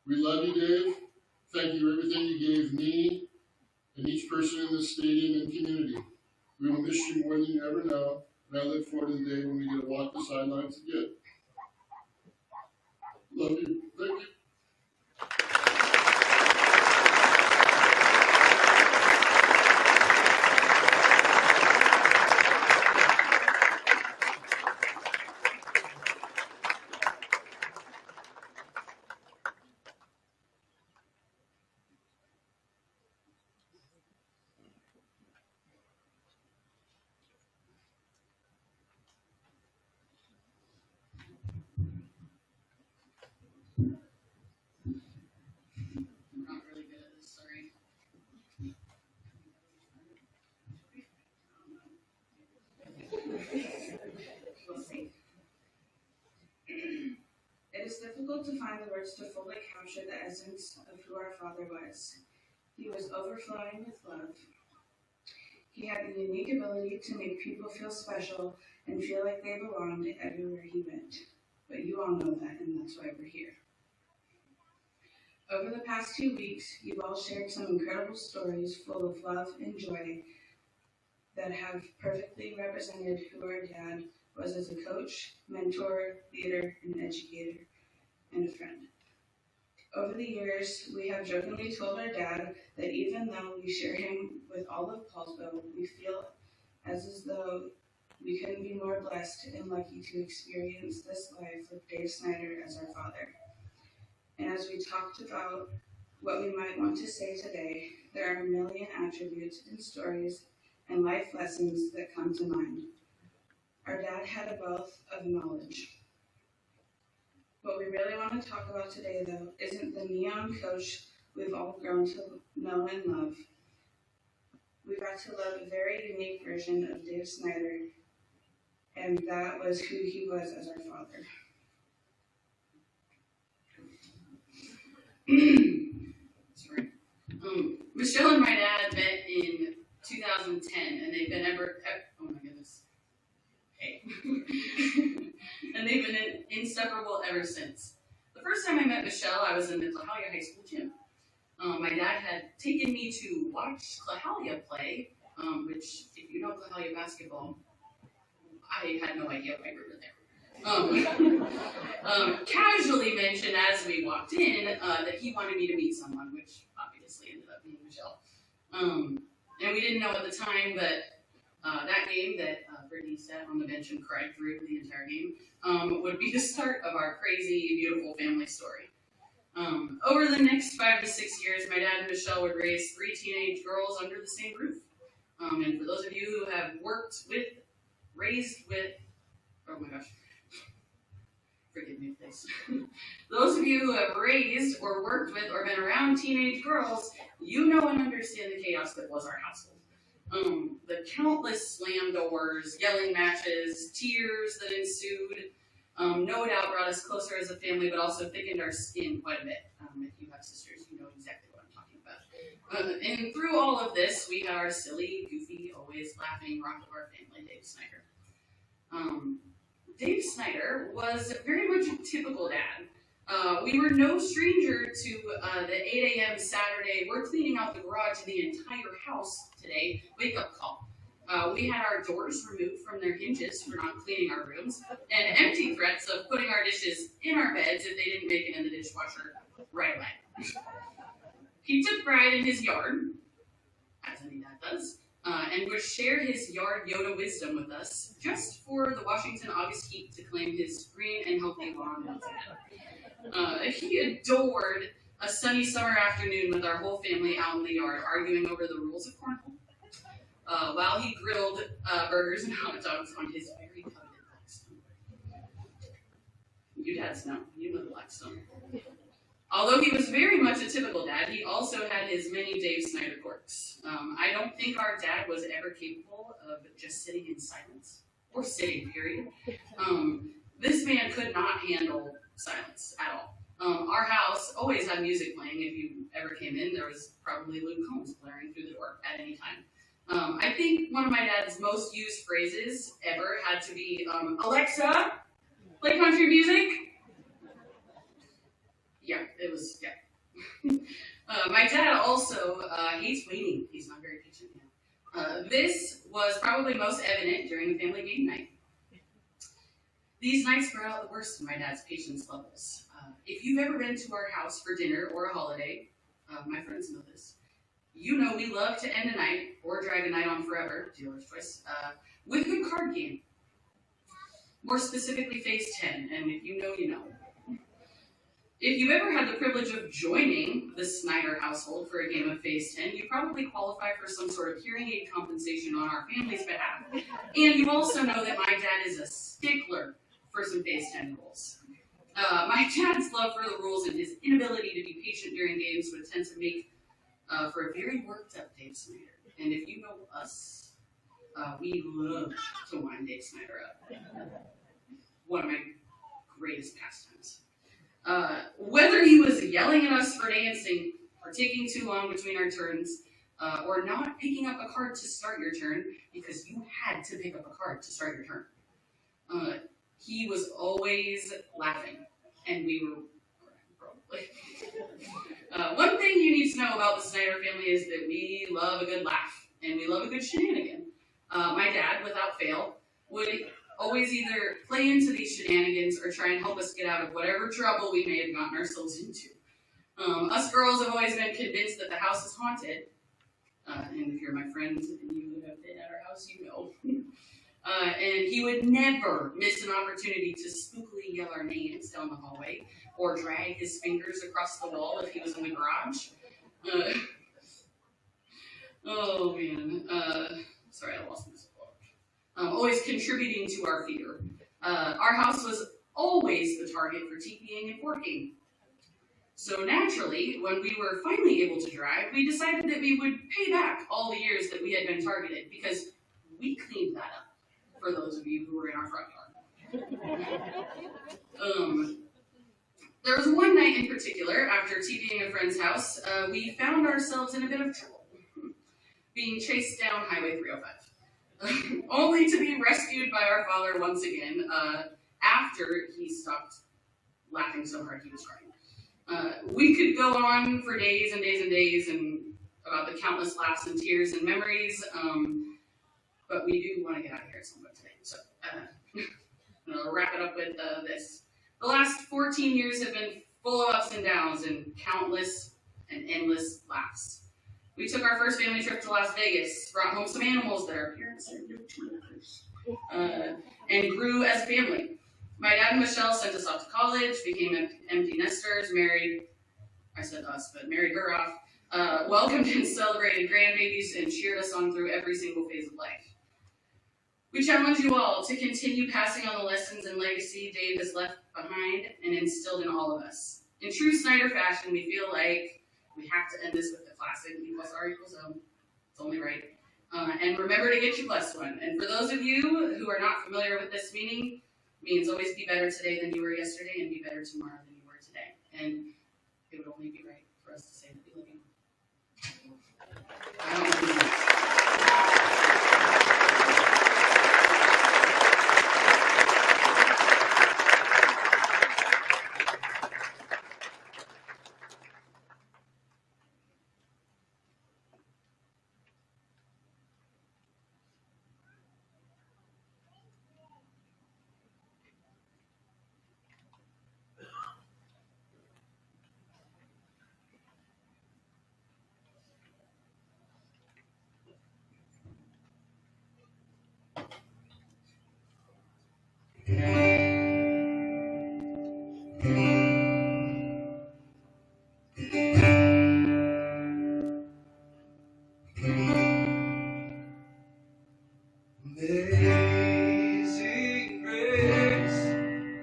We love you, Dave. Thank you for everything you gave me and each person in this stadium and community. We will miss you more than you ever know, and I look forward to the day when we get to walk the sidelines again. Love you. Thank you. It is difficult to find the words to fully capture the essence of who our Father was. He was overflowing with love. He had the unique ability to make people feel special and feel like they belonged everywhere he went. But you all know that, and that's why we're here. Over the past 2 weeks, you've all shared some incredible stories full of love and joy that have perfectly represented who our dad was as a coach, mentor, leader, and educator, and a friend. Over the years, we have jokingly told our dad that even though we share him with all of Paulsville, we feel as though we couldn't be more blessed and lucky to experience this life with Dave Snyder as our father. And as we talked about what we might want to say today, there are a million attributes and stories and life lessons that come to mind. Our dad had a wealth of knowledge. What we really want to talk about today, though, isn't the neon coach we've all grown to know and love. We got to love a very unique version of Dave Snyder, and that was who he was as our father. Sorry. Michelle and my dad met in 2010, and they've been oh my goodness. Hey. And they've been inseparable ever since. The first time I met Michelle, I was in the Clahalia High School gym. My dad had taken me to watch Clahalia play, which, if you know Clahalia basketball, I had no idea why we were there. Casually mentioned as we walked in that he wanted me to meet someone, which obviously ended up being Michelle. And we didn't know at the time that that game that Brittany sat on the bench and cried through the entire game would be the start of our crazy, beautiful family story. Over the next 5 to 6 years, my dad and Michelle would raise 3 teenage girls under the same roof. And for those of you who have raised with, oh my gosh, forgive me, please. Those of you who have raised or worked with or been around teenage girls, you know and understand the chaos that was our household. The countless slam doors, yelling matches, tears that ensued, no doubt brought us closer as a family, but also thickened our skin quite a bit. If you have sisters, you know exactly what I'm talking about. And through all of this, we had our silly, goofy, always laughing rock of our family, Dave Snyder. Dave Snyder was very much a typical dad. We were no stranger to the 8 a.m. Saturday, we're cleaning out the garage in the entire house today, wake-up call. We had our doors removed from their hinges for not cleaning our rooms, and empty threats of putting our dishes in our beds if they didn't make it in the dishwasher right away. He took pride in his yard, as any dad does, and would share his yard Yoda wisdom with us, just for the Washington August heat to claim his green and healthy lawn once again. He adored a sunny summer afternoon with our whole family out in the yard, arguing over the rules of cornhole, while he grilled burgers and hot dogs on his very coveted Blackstone. You dads know. You know the Blackstone. Although he was very much a typical dad, he also had his many Dave Snyder quirks. I don't think our dad was ever capable of just sitting in silence, or sitting, period. This man could not handle silence at all. Our house always had music playing. If you ever came in, there was probably Luke Combs blaring through the door at any time. I think one of my dad's most used phrases ever had to be, Alexa, play country music. Yeah, it was, yeah. My dad also hates waiting. He's not very patient now. This was probably most evident during family game night. These nights brought out the worst of my dad's patience levels. If you've ever been to our house for dinner or a holiday, my friends know this, you know we love to end a night, or drag a night on forever, dealer's choice, with a good card game. More specifically, Phase 10, and if you know, you know. If you ever had the privilege of joining the Snyder household for a game of Phase 10, you probably qualify for some sort of hearing aid compensation on our family's behalf. And you also know that my dad is a stickler for some Phase 10 rules. My dad's love for the rules and his inability to be patient during games would tend to make for a very worked up Dave Snyder. And if you know us, we love to wind Dave Snyder up. One of my greatest pastimes. Whether he was yelling at us for dancing, or taking too long between our turns, or not picking up a card to start your turn, because you had to pick up a card to start your turn. He was always laughing, and we were probably. One thing you need to know about the Snyder family is that we love a good laugh, and we love a good shenanigan. My dad, without fail, would always either play into these shenanigans or try and help us get out of whatever trouble we may have gotten ourselves into. Us girls have always been convinced that the house is haunted. And if you're my friend and you have been at our house, you know. And he would never miss an opportunity to spookily yell our names down the hallway or drag his fingers across the wall if he was in the garage. Oh man. Sorry, I lost my spot. Always contributing to our fear. Our house was always the target for TPing and forking. So naturally, when we were finally able to drive, we decided that we would pay back all the years that we had been targeted because we cleaned that up. For those of you who were in our front yard. There was one night in particular, after TVing a friend's house, we found ourselves in a bit of trouble, being chased down Highway 305, only to be rescued by our father once again, after he stopped laughing so hard he was crying. We could go on for days and days and days and about the countless laughs and tears and memories, but we do want to get out of here at some point today. So, I'll wrap it up with this. The last 14 years have been full of ups and downs and countless and endless laughs. We took our first family trip to Las Vegas, brought home some animals that our parents had no to, and grew as a family. My dad and Michelle sent us off to college, became empty nesters, married, I said us, but married her off, welcomed and celebrated grandbabies, and cheered us on through every single phase of life. We challenge you all to continue passing on the lessons and legacy Dave has left behind and instilled in all of us. In true Snyder fashion, we feel like we have to end this with the classic E plus R equals O. It's only right. And remember to get your plus one. And for those of you who are not familiar with this meaning, it means always be better today than you were yesterday and be better tomorrow than you were today. And it would only be right for us to say that we love you. I don't know. Amazing grace,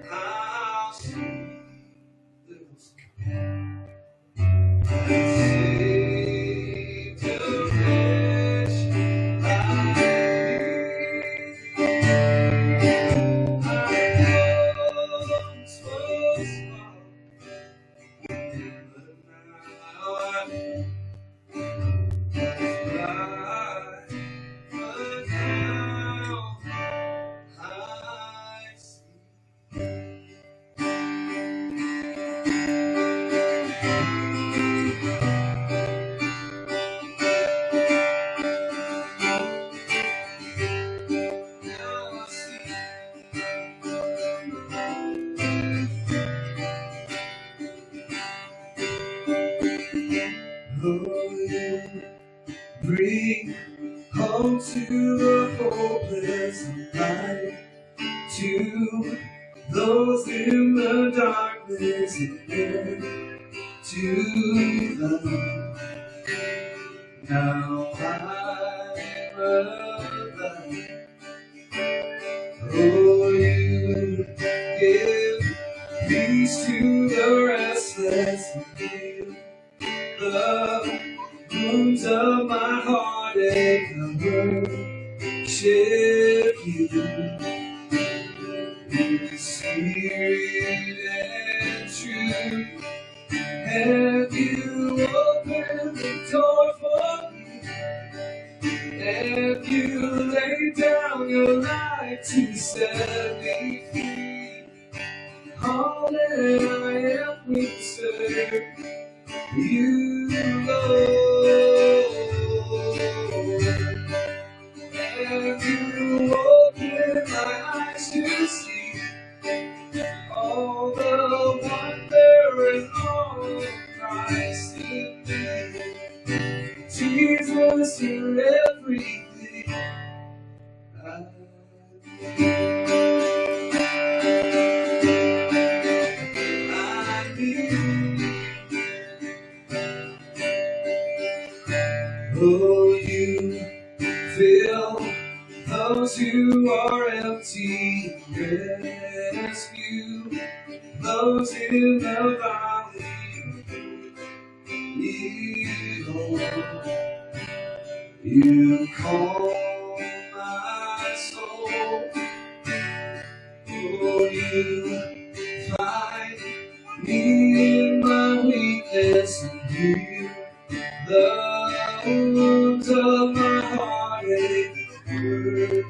how sweet the sound that saved a wretch like me. I once was lost, but now I'm blind. But now I see. Now I see. Oh, you bring hope to a hopeless life, to those in the darkness and to the light. Now I'm alive. Oh, you give peace to the restless and heal the wounds of my heartache. I worship you. In spirit and truth, have you opened the door for me? Have you laid down your life to set me free? All that I am will serve you, Lord. Have you Jesus, you're everything I need. Oh, you fill those who are empty, rescue those in the valley. Evil, you calm my soul. Oh, you find me in my weakness and heal the wounds of my heartache. Worship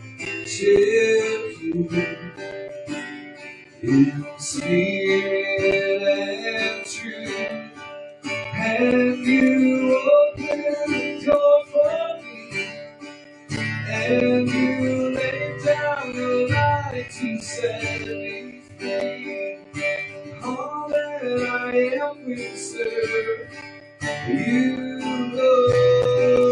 you in spirit and truth, and you open the door for me, and you lay down the light to set me free. All that I am will serve you, Lord.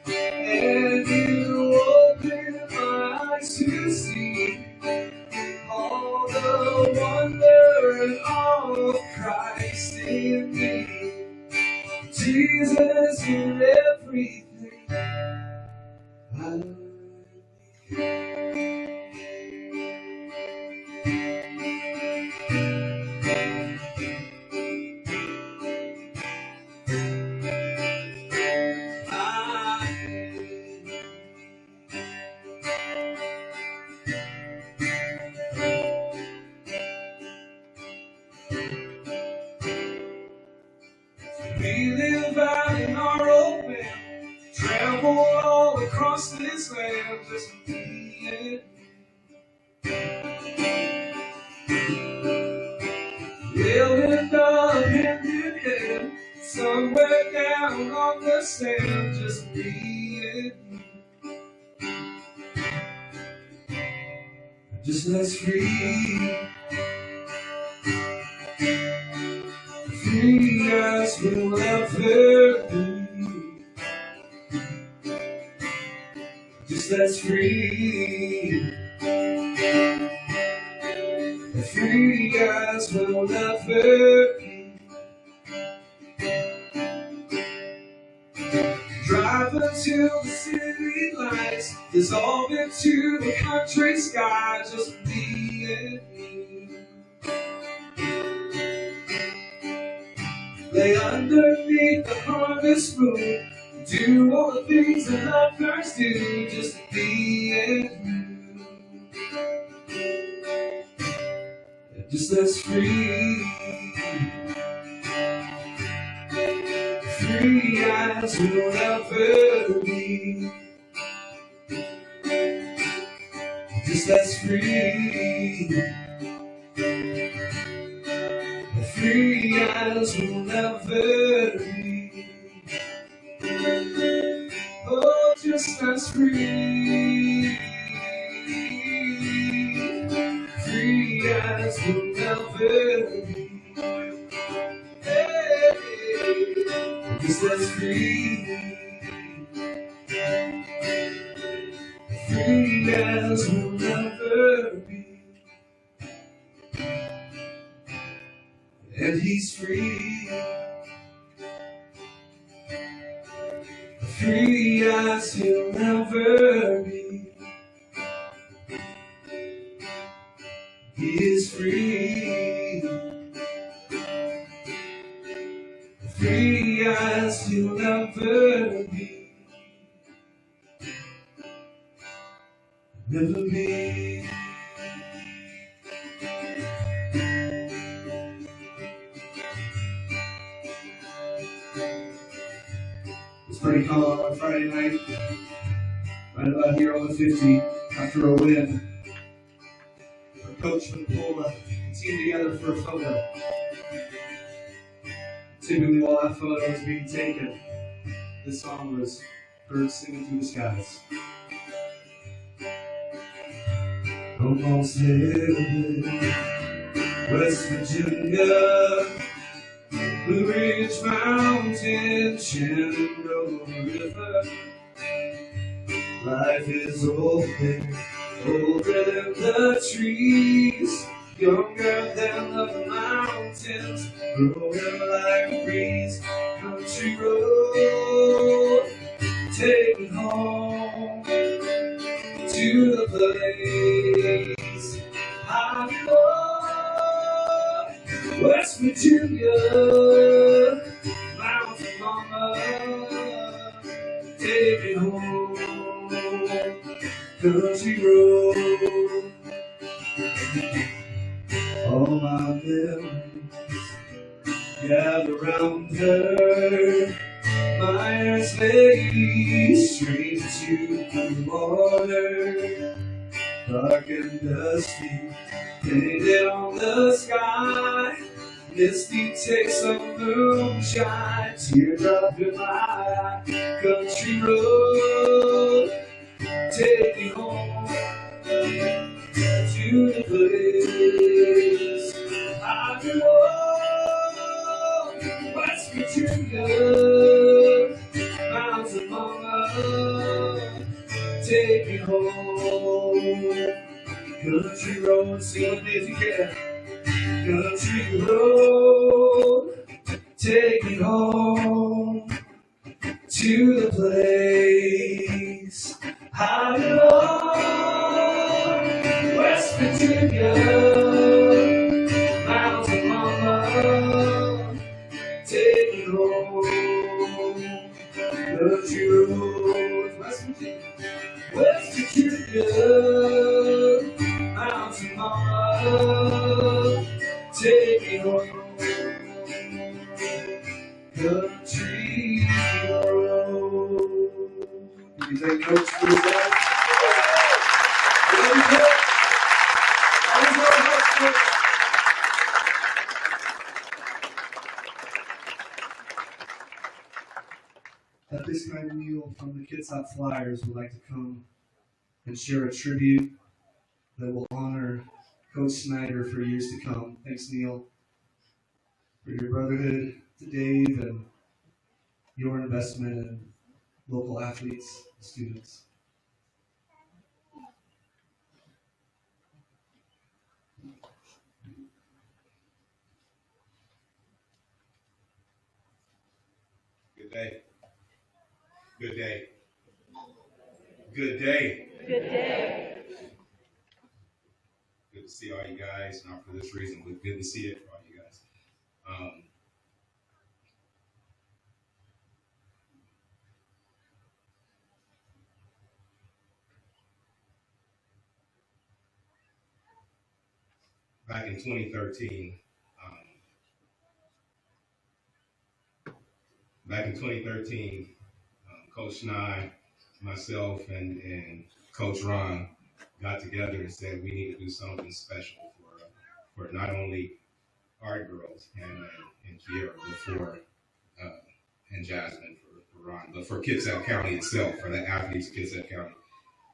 And you open my eyes to see all the wonder and awe of Christ in me. Jesus, you're everything I We live out in our open, travel all across this land, just me and you. We'll end up hand in hand, somewhere down on the sand, just me and you. Just us free, free as we'll ever be. Just as free, free as we'll ever be. Drive until the city lights dissolve into the country sky, just me and you. Lay underneath the harvest moon, do all the things that lovers do, just me and you. Just as free, free as we'll ever be. Just as free, free as we'll ever be. Oh, just as free, free as we'll ever be. Hey, just as free, free as we'll ever be. And he's free, free as he'll never be. He is free, free as he'll never be. Never be. It's pretty calm on Friday night, right about here on the 50, after a win. Our coach would pull the team together for a photo. Typically, while that photo was being taken, this song was heard singing through the skies. Almost heaven, West Virginia, Blue Ridge Mountain, Shenandoah River. Life is older, older than the trees, younger than the mountains, growing like a breeze. Country road, take me home to the place I belong. West Virginia, mountain mama, take me home, country road. All my memories gather round her, my eyes lay straight to the water. Dark and dusty, painted on the sky, misty takes of moonshine, teardrop in my eye. Country road, take me home to the place I belong. West Virginia, mountain mama, take me home. Country road, sing with me if you can. Country road, take me home to the place I belong. West Virginia, mountain mama, take me home. Country road, West Virginia. West Virginia, mountain mama, take me home. Country road. Can you thank Coach for that? At this time, Neil from the Kitsap Flyers would like to come and share a tribute that will honor Coach Snyder for years to come. Thanks, Neil, for your brotherhood to Dave and your investment in local athletes and students. Good day. Good day. Good day. Good day. Good to see all you guys. Not for this reason, but good to see it for all you guys. Back in 2013, Coach Nye, myself, and Coach Ron got together and said we need to do something special for not only our girls and Kiera, but and Jasmine for Ron, but for Kitsap County itself, for the athletes of Kitsap County.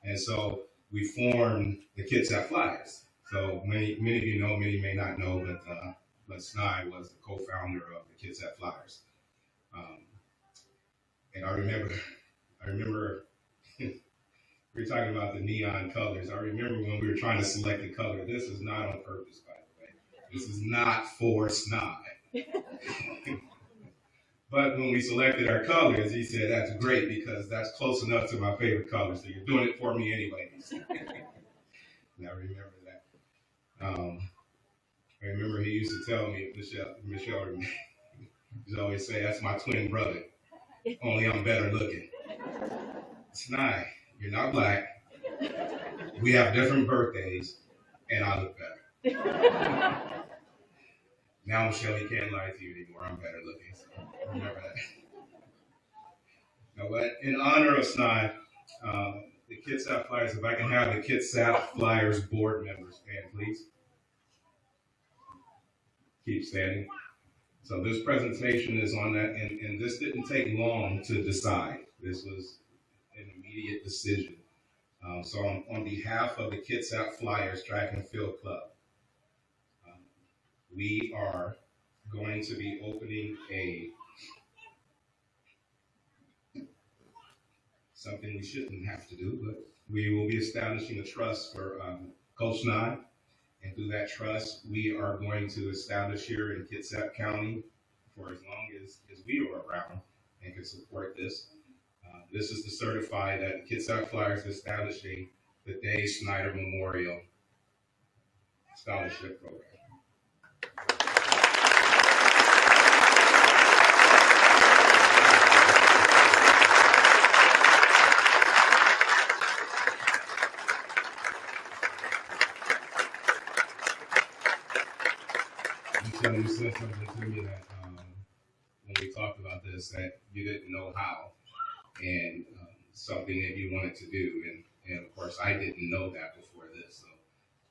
And so we formed the Kitsap Flyers. So many of you know, many may not know, but Snide was the co-founder of the Kitsap Flyers. And I remember we were talking about the neon colors. I remember when we were trying to select the color. This is not on purpose, by the way. This is not for Snide. But when we selected our colors, he said, that's great because that's close enough to my favorite color. So you're doing it for me anyway. And I remember that. I remember he used to tell me, Michelle used to always say, that's my twin brother. Only I'm better looking. It's not. You're not black. We have different birthdays, and I look better. Now, Michelle, he can't lie to you anymore. I'm better looking. So remember that. Now, but in honor of Snide, the Kitsap Flyers, if I can have the Kitsap Flyers board members stand, please. Keep standing. So this presentation is on that, and this didn't take long to decide. This was an immediate decision. So on behalf of the Kitsap Flyers Track and Field Club, we are going to be opening something we shouldn't have to do, but we will be establishing a trust for Coach Nye. And through that trust, we are going to establish here in Kitsap County for as long as we are around and can support this. This is to certify that the Kitsap Flyers is establishing the Dave Snyder Memorial Scholarship Program. You said something to me that when we talked about this, that you didn't know how, and something that you wanted to do, and of course I didn't know that before this. So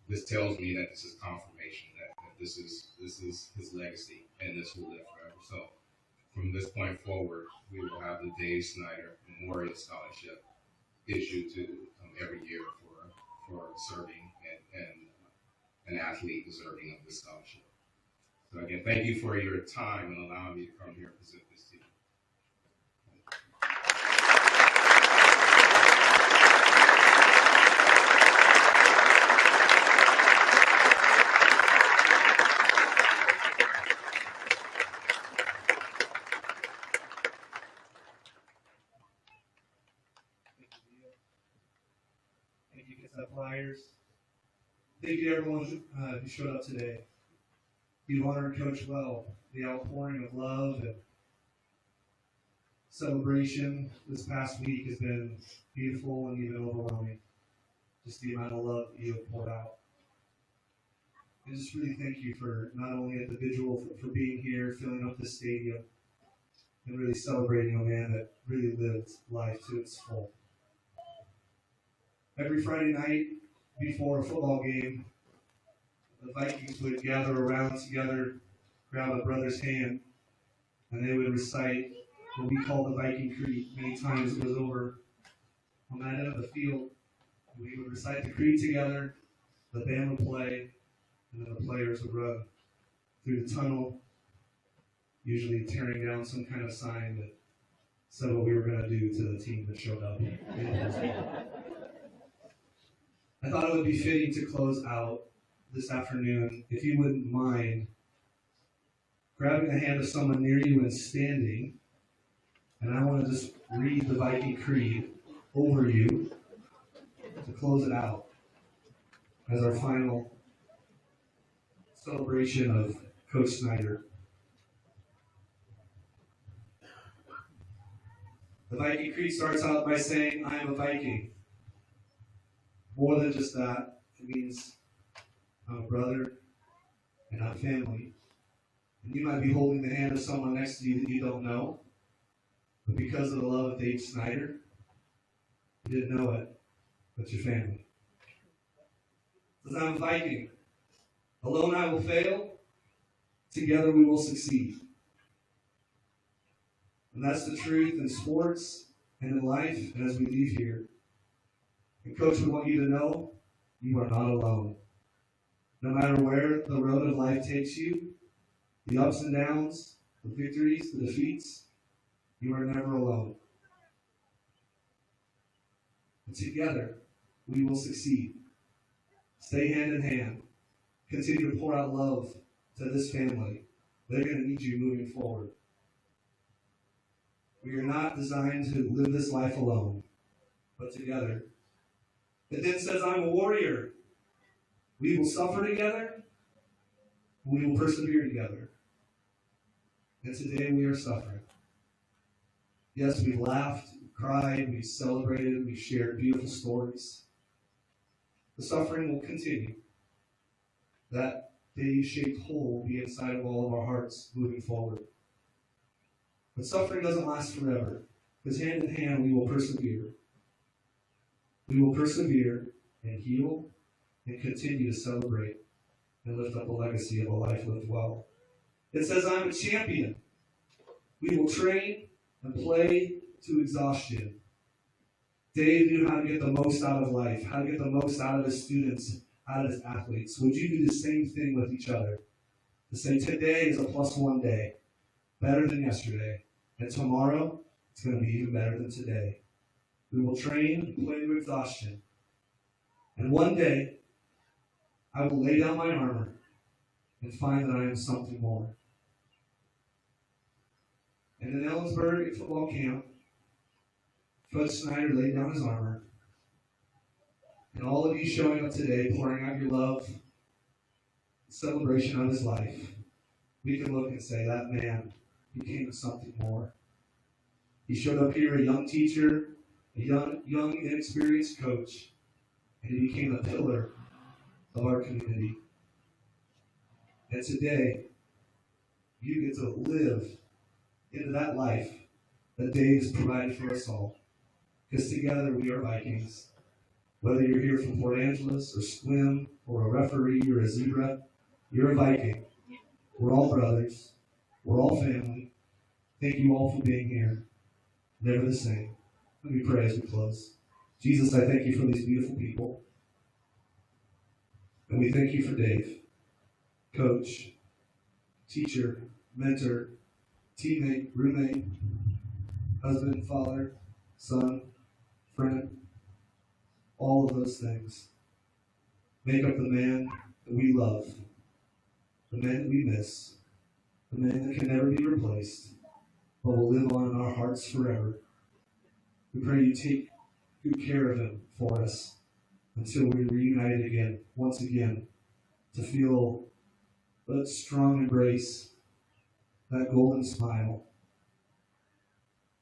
this tells me that this is confirmation that this is his legacy, and this will live forever. So from this point forward, we will have the Dave Snyder Memorial Scholarship issued to every year for serving and an athlete deserving of this scholarship. So again, thank you for your time and allowing me to come here and present this to you. Thank you, Kitsap Flyers. Thank you to everyone who showed up today. You honored Coach well. The outpouring of love and celebration this past week has been beautiful and even overwhelming. Just the amount of love you have poured out. And just really thank you for not only individual for being here, filling up the stadium, and really celebrating a man that really lived life to its full. Every Friday night before a football game, the Vikings would gather around together, grab a brother's hand, and they would recite what we call the Viking Creed. Many times it was over on that end of the field. We would recite the creed together, the band would play, and then the players would run through the tunnel, usually tearing down some kind of sign that said what we were going to do to the team that showed up. I thought it would be fitting to close out this afternoon, if you wouldn't mind grabbing the hand of someone near you and standing, and I want to just read the Viking Creed over you to close it out as our final celebration of Coach Snyder. The Viking Creed starts out by saying, I am a Viking. More than just that, it means I'm a brother and I'm family. And you might be holding the hand of someone next to you that you don't know, but because of the love of Dave Snyder, you didn't know it, but your family. Because I'm a Viking. Alone I will fail, together we will succeed. And that's the truth in sports and in life, and as we leave here. And Coach, we want you to know you are not alone. No matter where the road of life takes you, the ups and downs, the victories, the defeats, you are never alone. And together, we will succeed. Stay hand in hand. Continue to pour out love to this family. They're going to need you moving forward. We are not designed to live this life alone, but together. It then says, I'm a warrior. We will suffer together. We will persevere together. And today we are suffering. Yes, we've laughed, we've cried, we've celebrated, we've shared beautiful stories. The suffering will continue. That day-shaped hole will be inside of all of our hearts moving forward. But suffering doesn't last forever, because hand in hand we will persevere. We will persevere and heal and continue to celebrate and lift up a legacy of a life lived well. It says, I'm a champion. We will train and play to exhaustion. Dave knew how to get the most out of life, how to get the most out of his students, out of his athletes. Would you do the same thing with each other? to say today is a +1 day, better than yesterday, and tomorrow it's going to be even better than today. We will train and play to exhaustion. And one day, I will lay down my armor and find that I am something more. And in Ellensburg at football camp, Coach Snyder laid down his armor. And all of you showing up today, pouring out your love, celebration of his life, we can look and say, that man became something more. He showed up here a young teacher, a young inexperienced coach, and he became a pillar of our community. And today, you get to live into that life that Dave has provided for us all. Because together we are Vikings. Whether you're here from Port Angeles or Swim or a referee or a zebra, you're a Viking. We're all brothers. We're all family. Thank you all for being here. Never the same. Let me pray as we close. Jesus, I thank you for these beautiful people. And we thank you for Dave, coach, teacher, mentor, teammate, roommate, husband, father, son, friend, all of those things make up the man that we love, the man that we miss, the man that can never be replaced, but will live on in our hearts forever. We pray you take good care of him for us until we're reunited again, once again, to feel that strong embrace, that golden smile,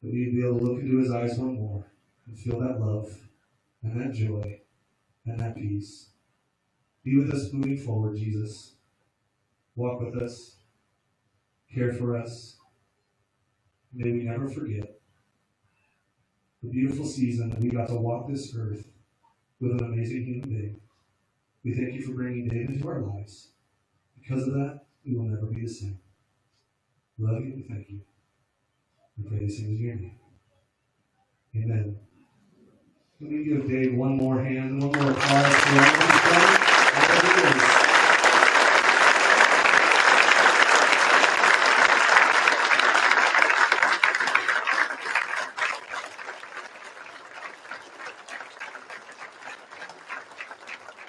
that we'd be able to look into his eyes one more and feel that love and that joy and that peace. Be with us moving forward, Jesus. Walk with us. Care for us. May we never forget the beautiful season that we got to walk this earth with an amazing human being. We thank you for bringing Dave into our lives. Because of that, we will never be the same. We love you and thank you. We pray these things in your name. Amen. Can we give Dave one more hand, one more applause for everyone?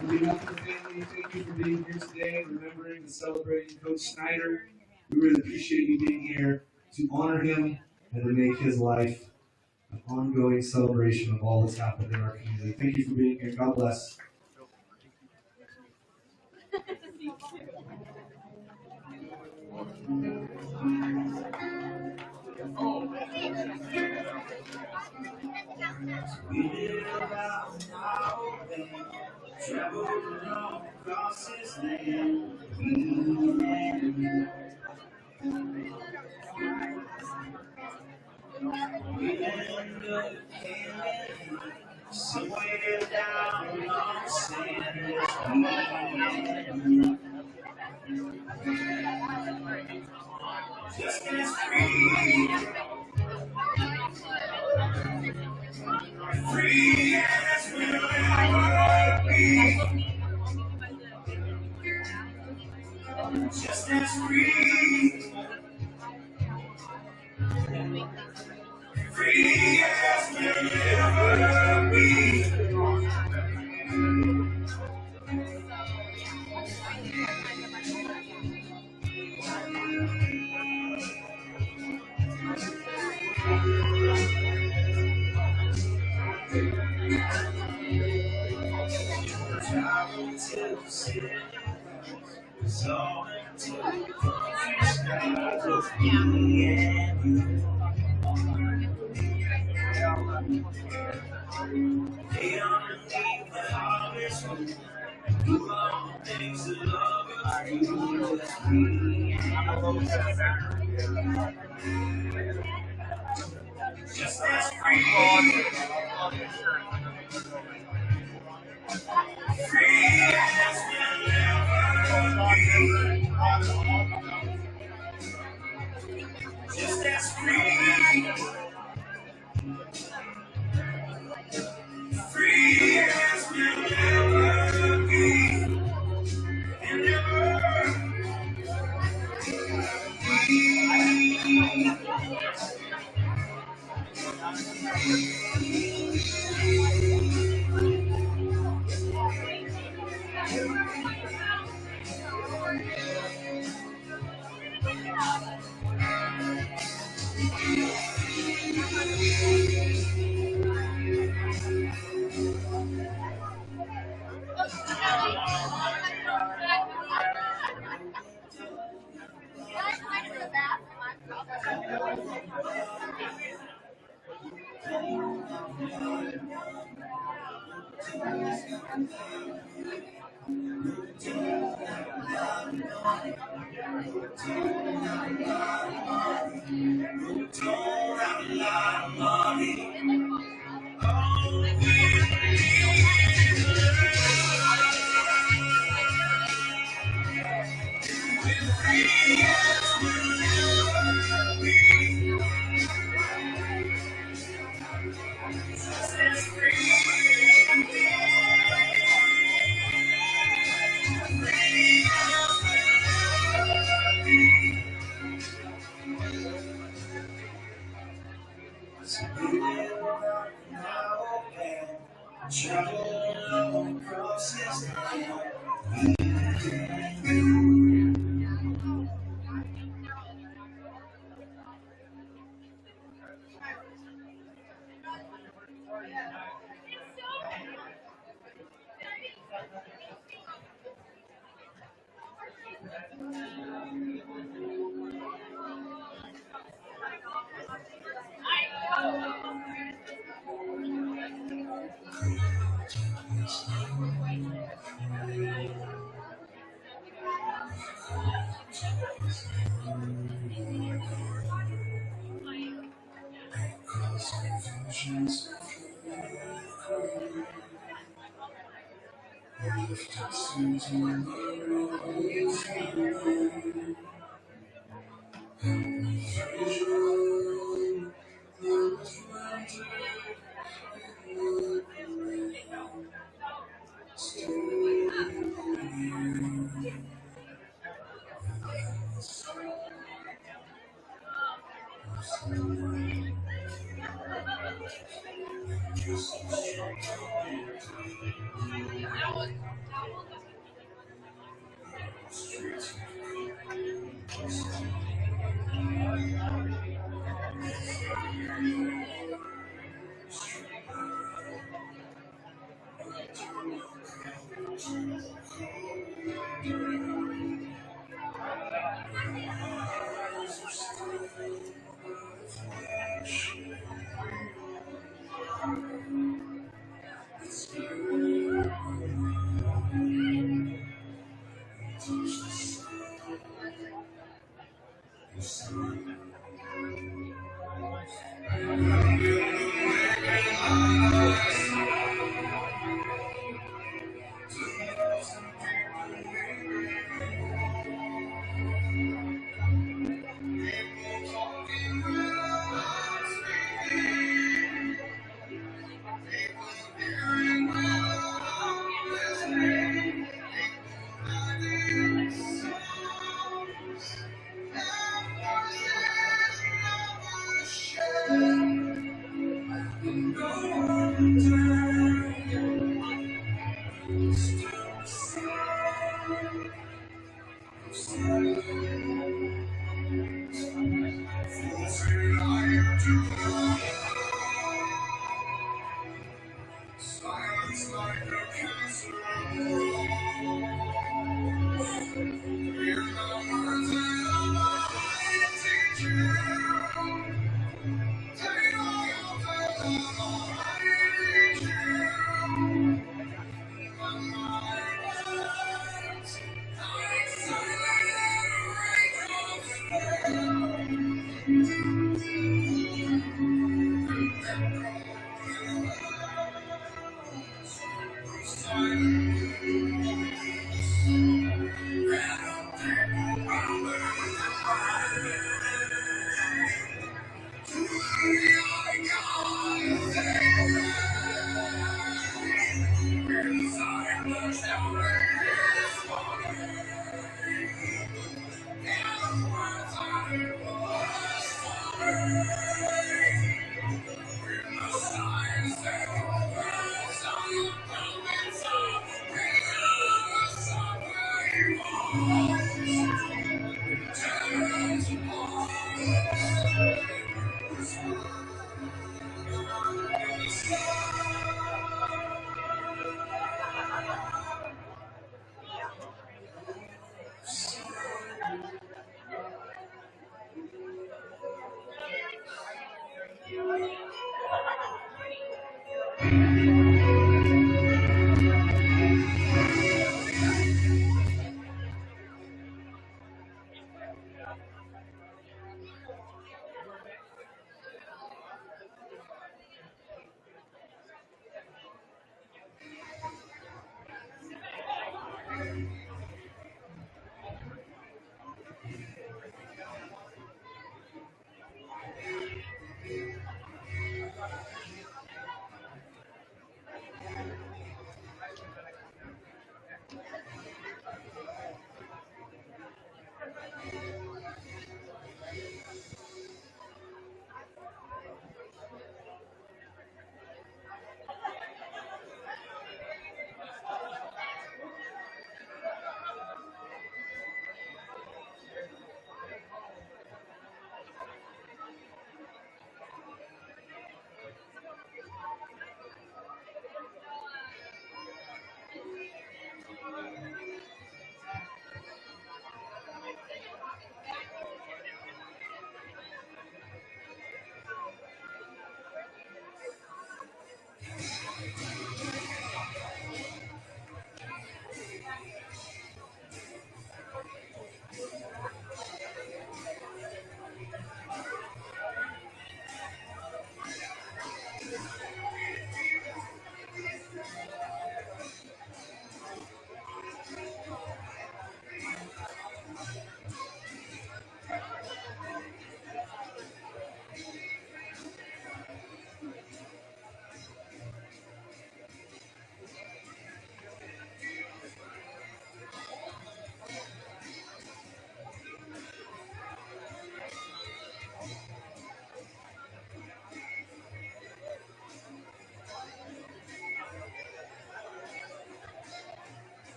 On behalf of the family, thank you for being here today, remembering and celebrating Coach Snyder. We really appreciate you being here to honor him and to make his life an ongoing celebration of all that's happened in our community. Thank you for being here. God bless. We live out our way, traveled along across this land. We end up somewhere down on the sand. Just as free, free as we'll ever be. Just as free, free as we'll ever be. Travel to the city, it's all until the country skies of me and you. Lay underneath the harvest moon, do all the things that lovers do. Just me and you. Just as free, free as we'll ever be. Just as free, free as we'll ever be. And never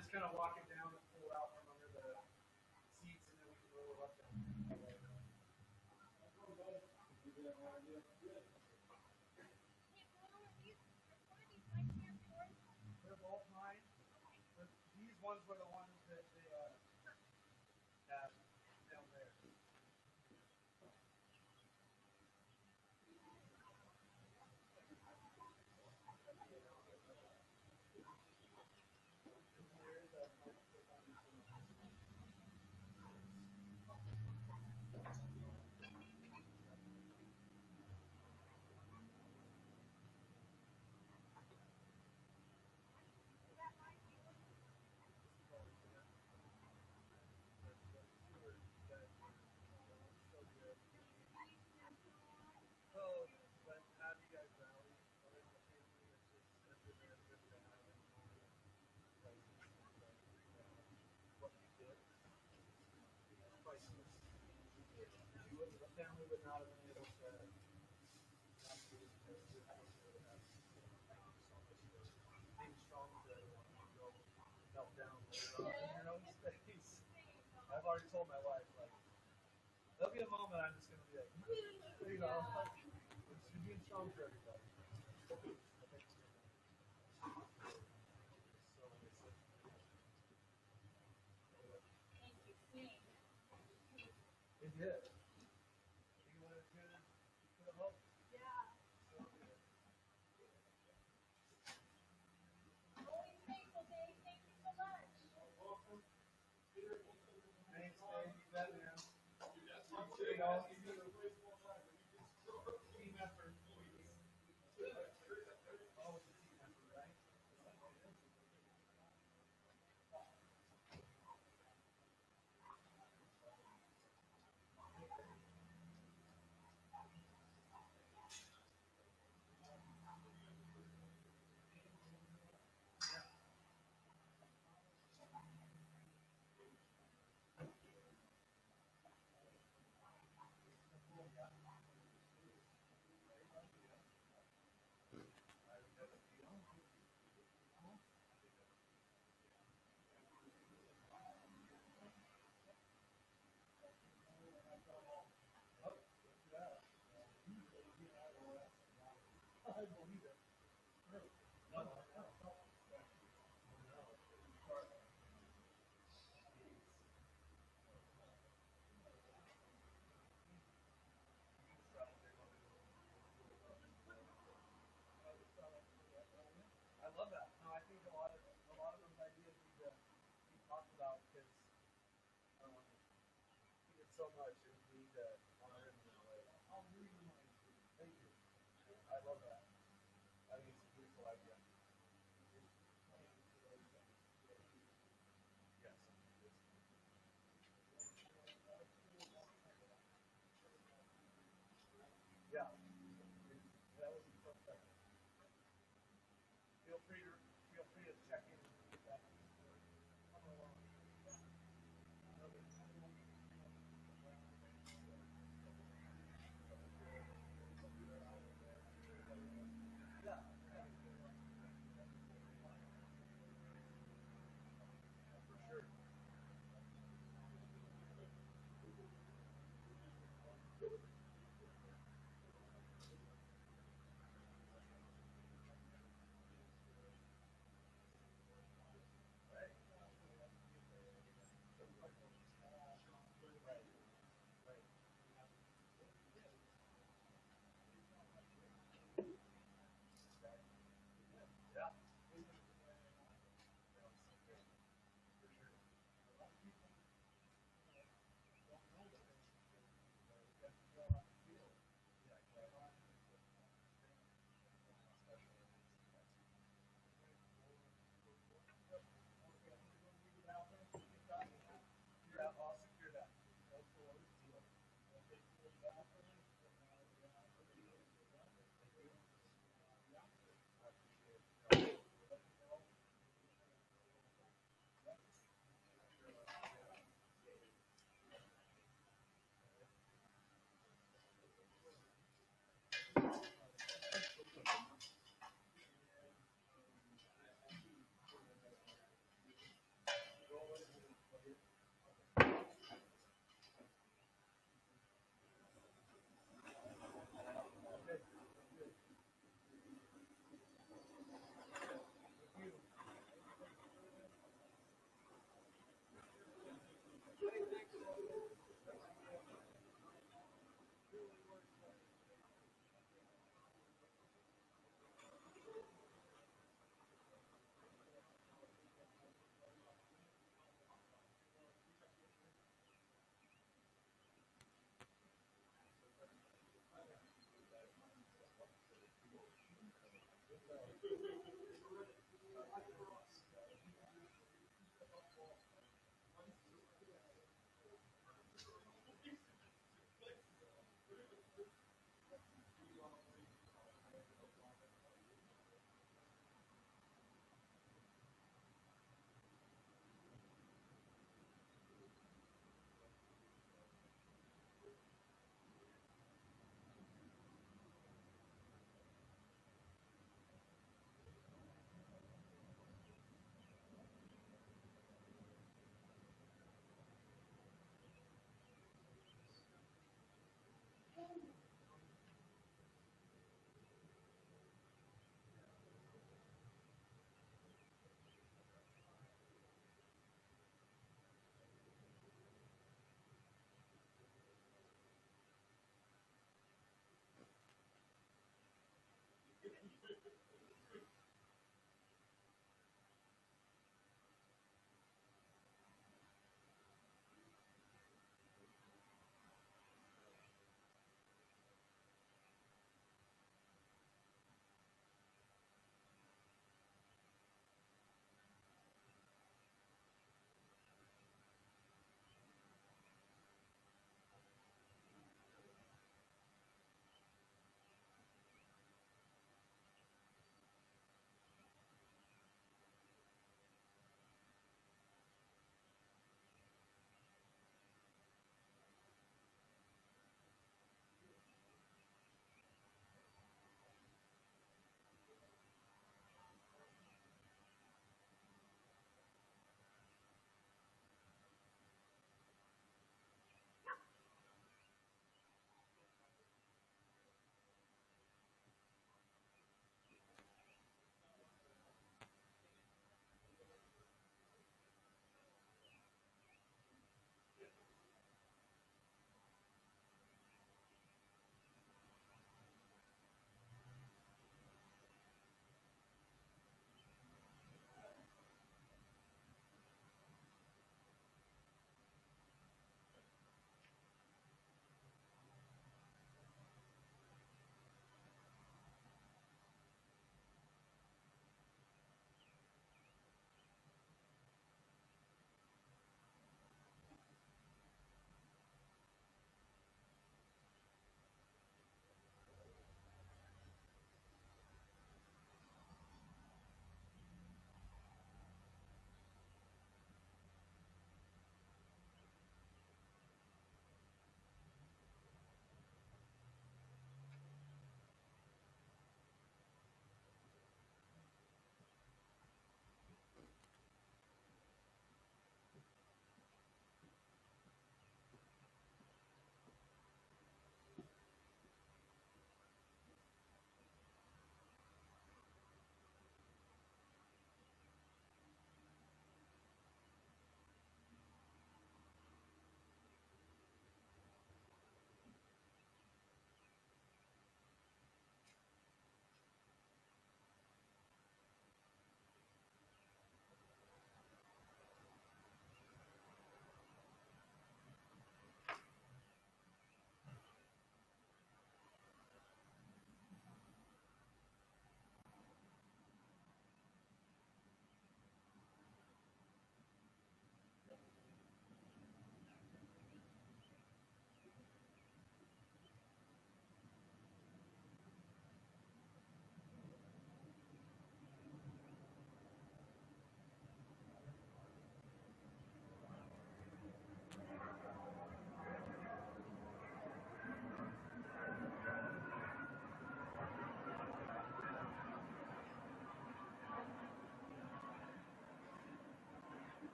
just kind of walk it down and pull out from under the seats, and then we can roll it up down. They're both mine. But these ones were the ones that they have down there. Oh, but how do you guys rally? Other than the family, it's just simply very good to have it. Like, what you did, it's priceless. The family would not have been able to not do this because we have so much being strong to go melt down later on in your own space. I've already told my wife, like, there'll be a moment I'm just going to be like, you know, like, you're being strong for everybody. So it's like, it did. You want to do it for the hope? Yeah. So good. Always faithful, Dave. Thank you so much. Welcome. Thanks, Dave. You bet, man. You know, team effort. Always a team effort, right? I believe it. No, no. I love that. No, I think a lot of those ideas need to be talked about because he did so much, and we need to honor him in a way. Oh, really? Thank you. I love that. I think it's a beautiful idea. Yes. Yeah. That would be perfect. Feel free to check in with that. Yeah. For sure.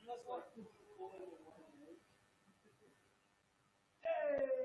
That's like pulling in one hand. Hey!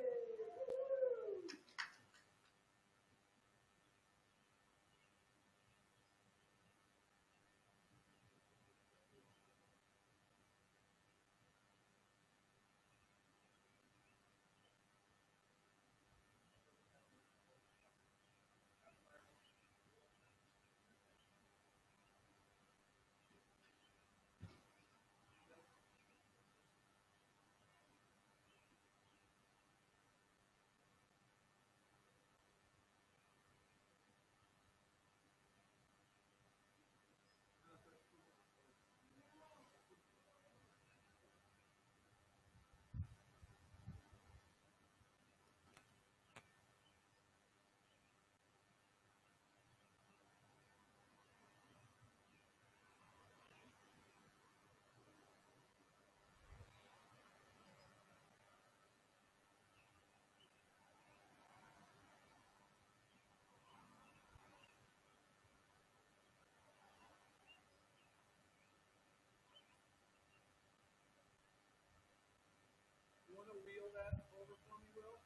You want to wheel that over for me, Will?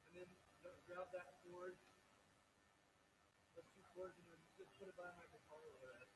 And then grab that cord. Those two cords, and then just put it by my guitar over there.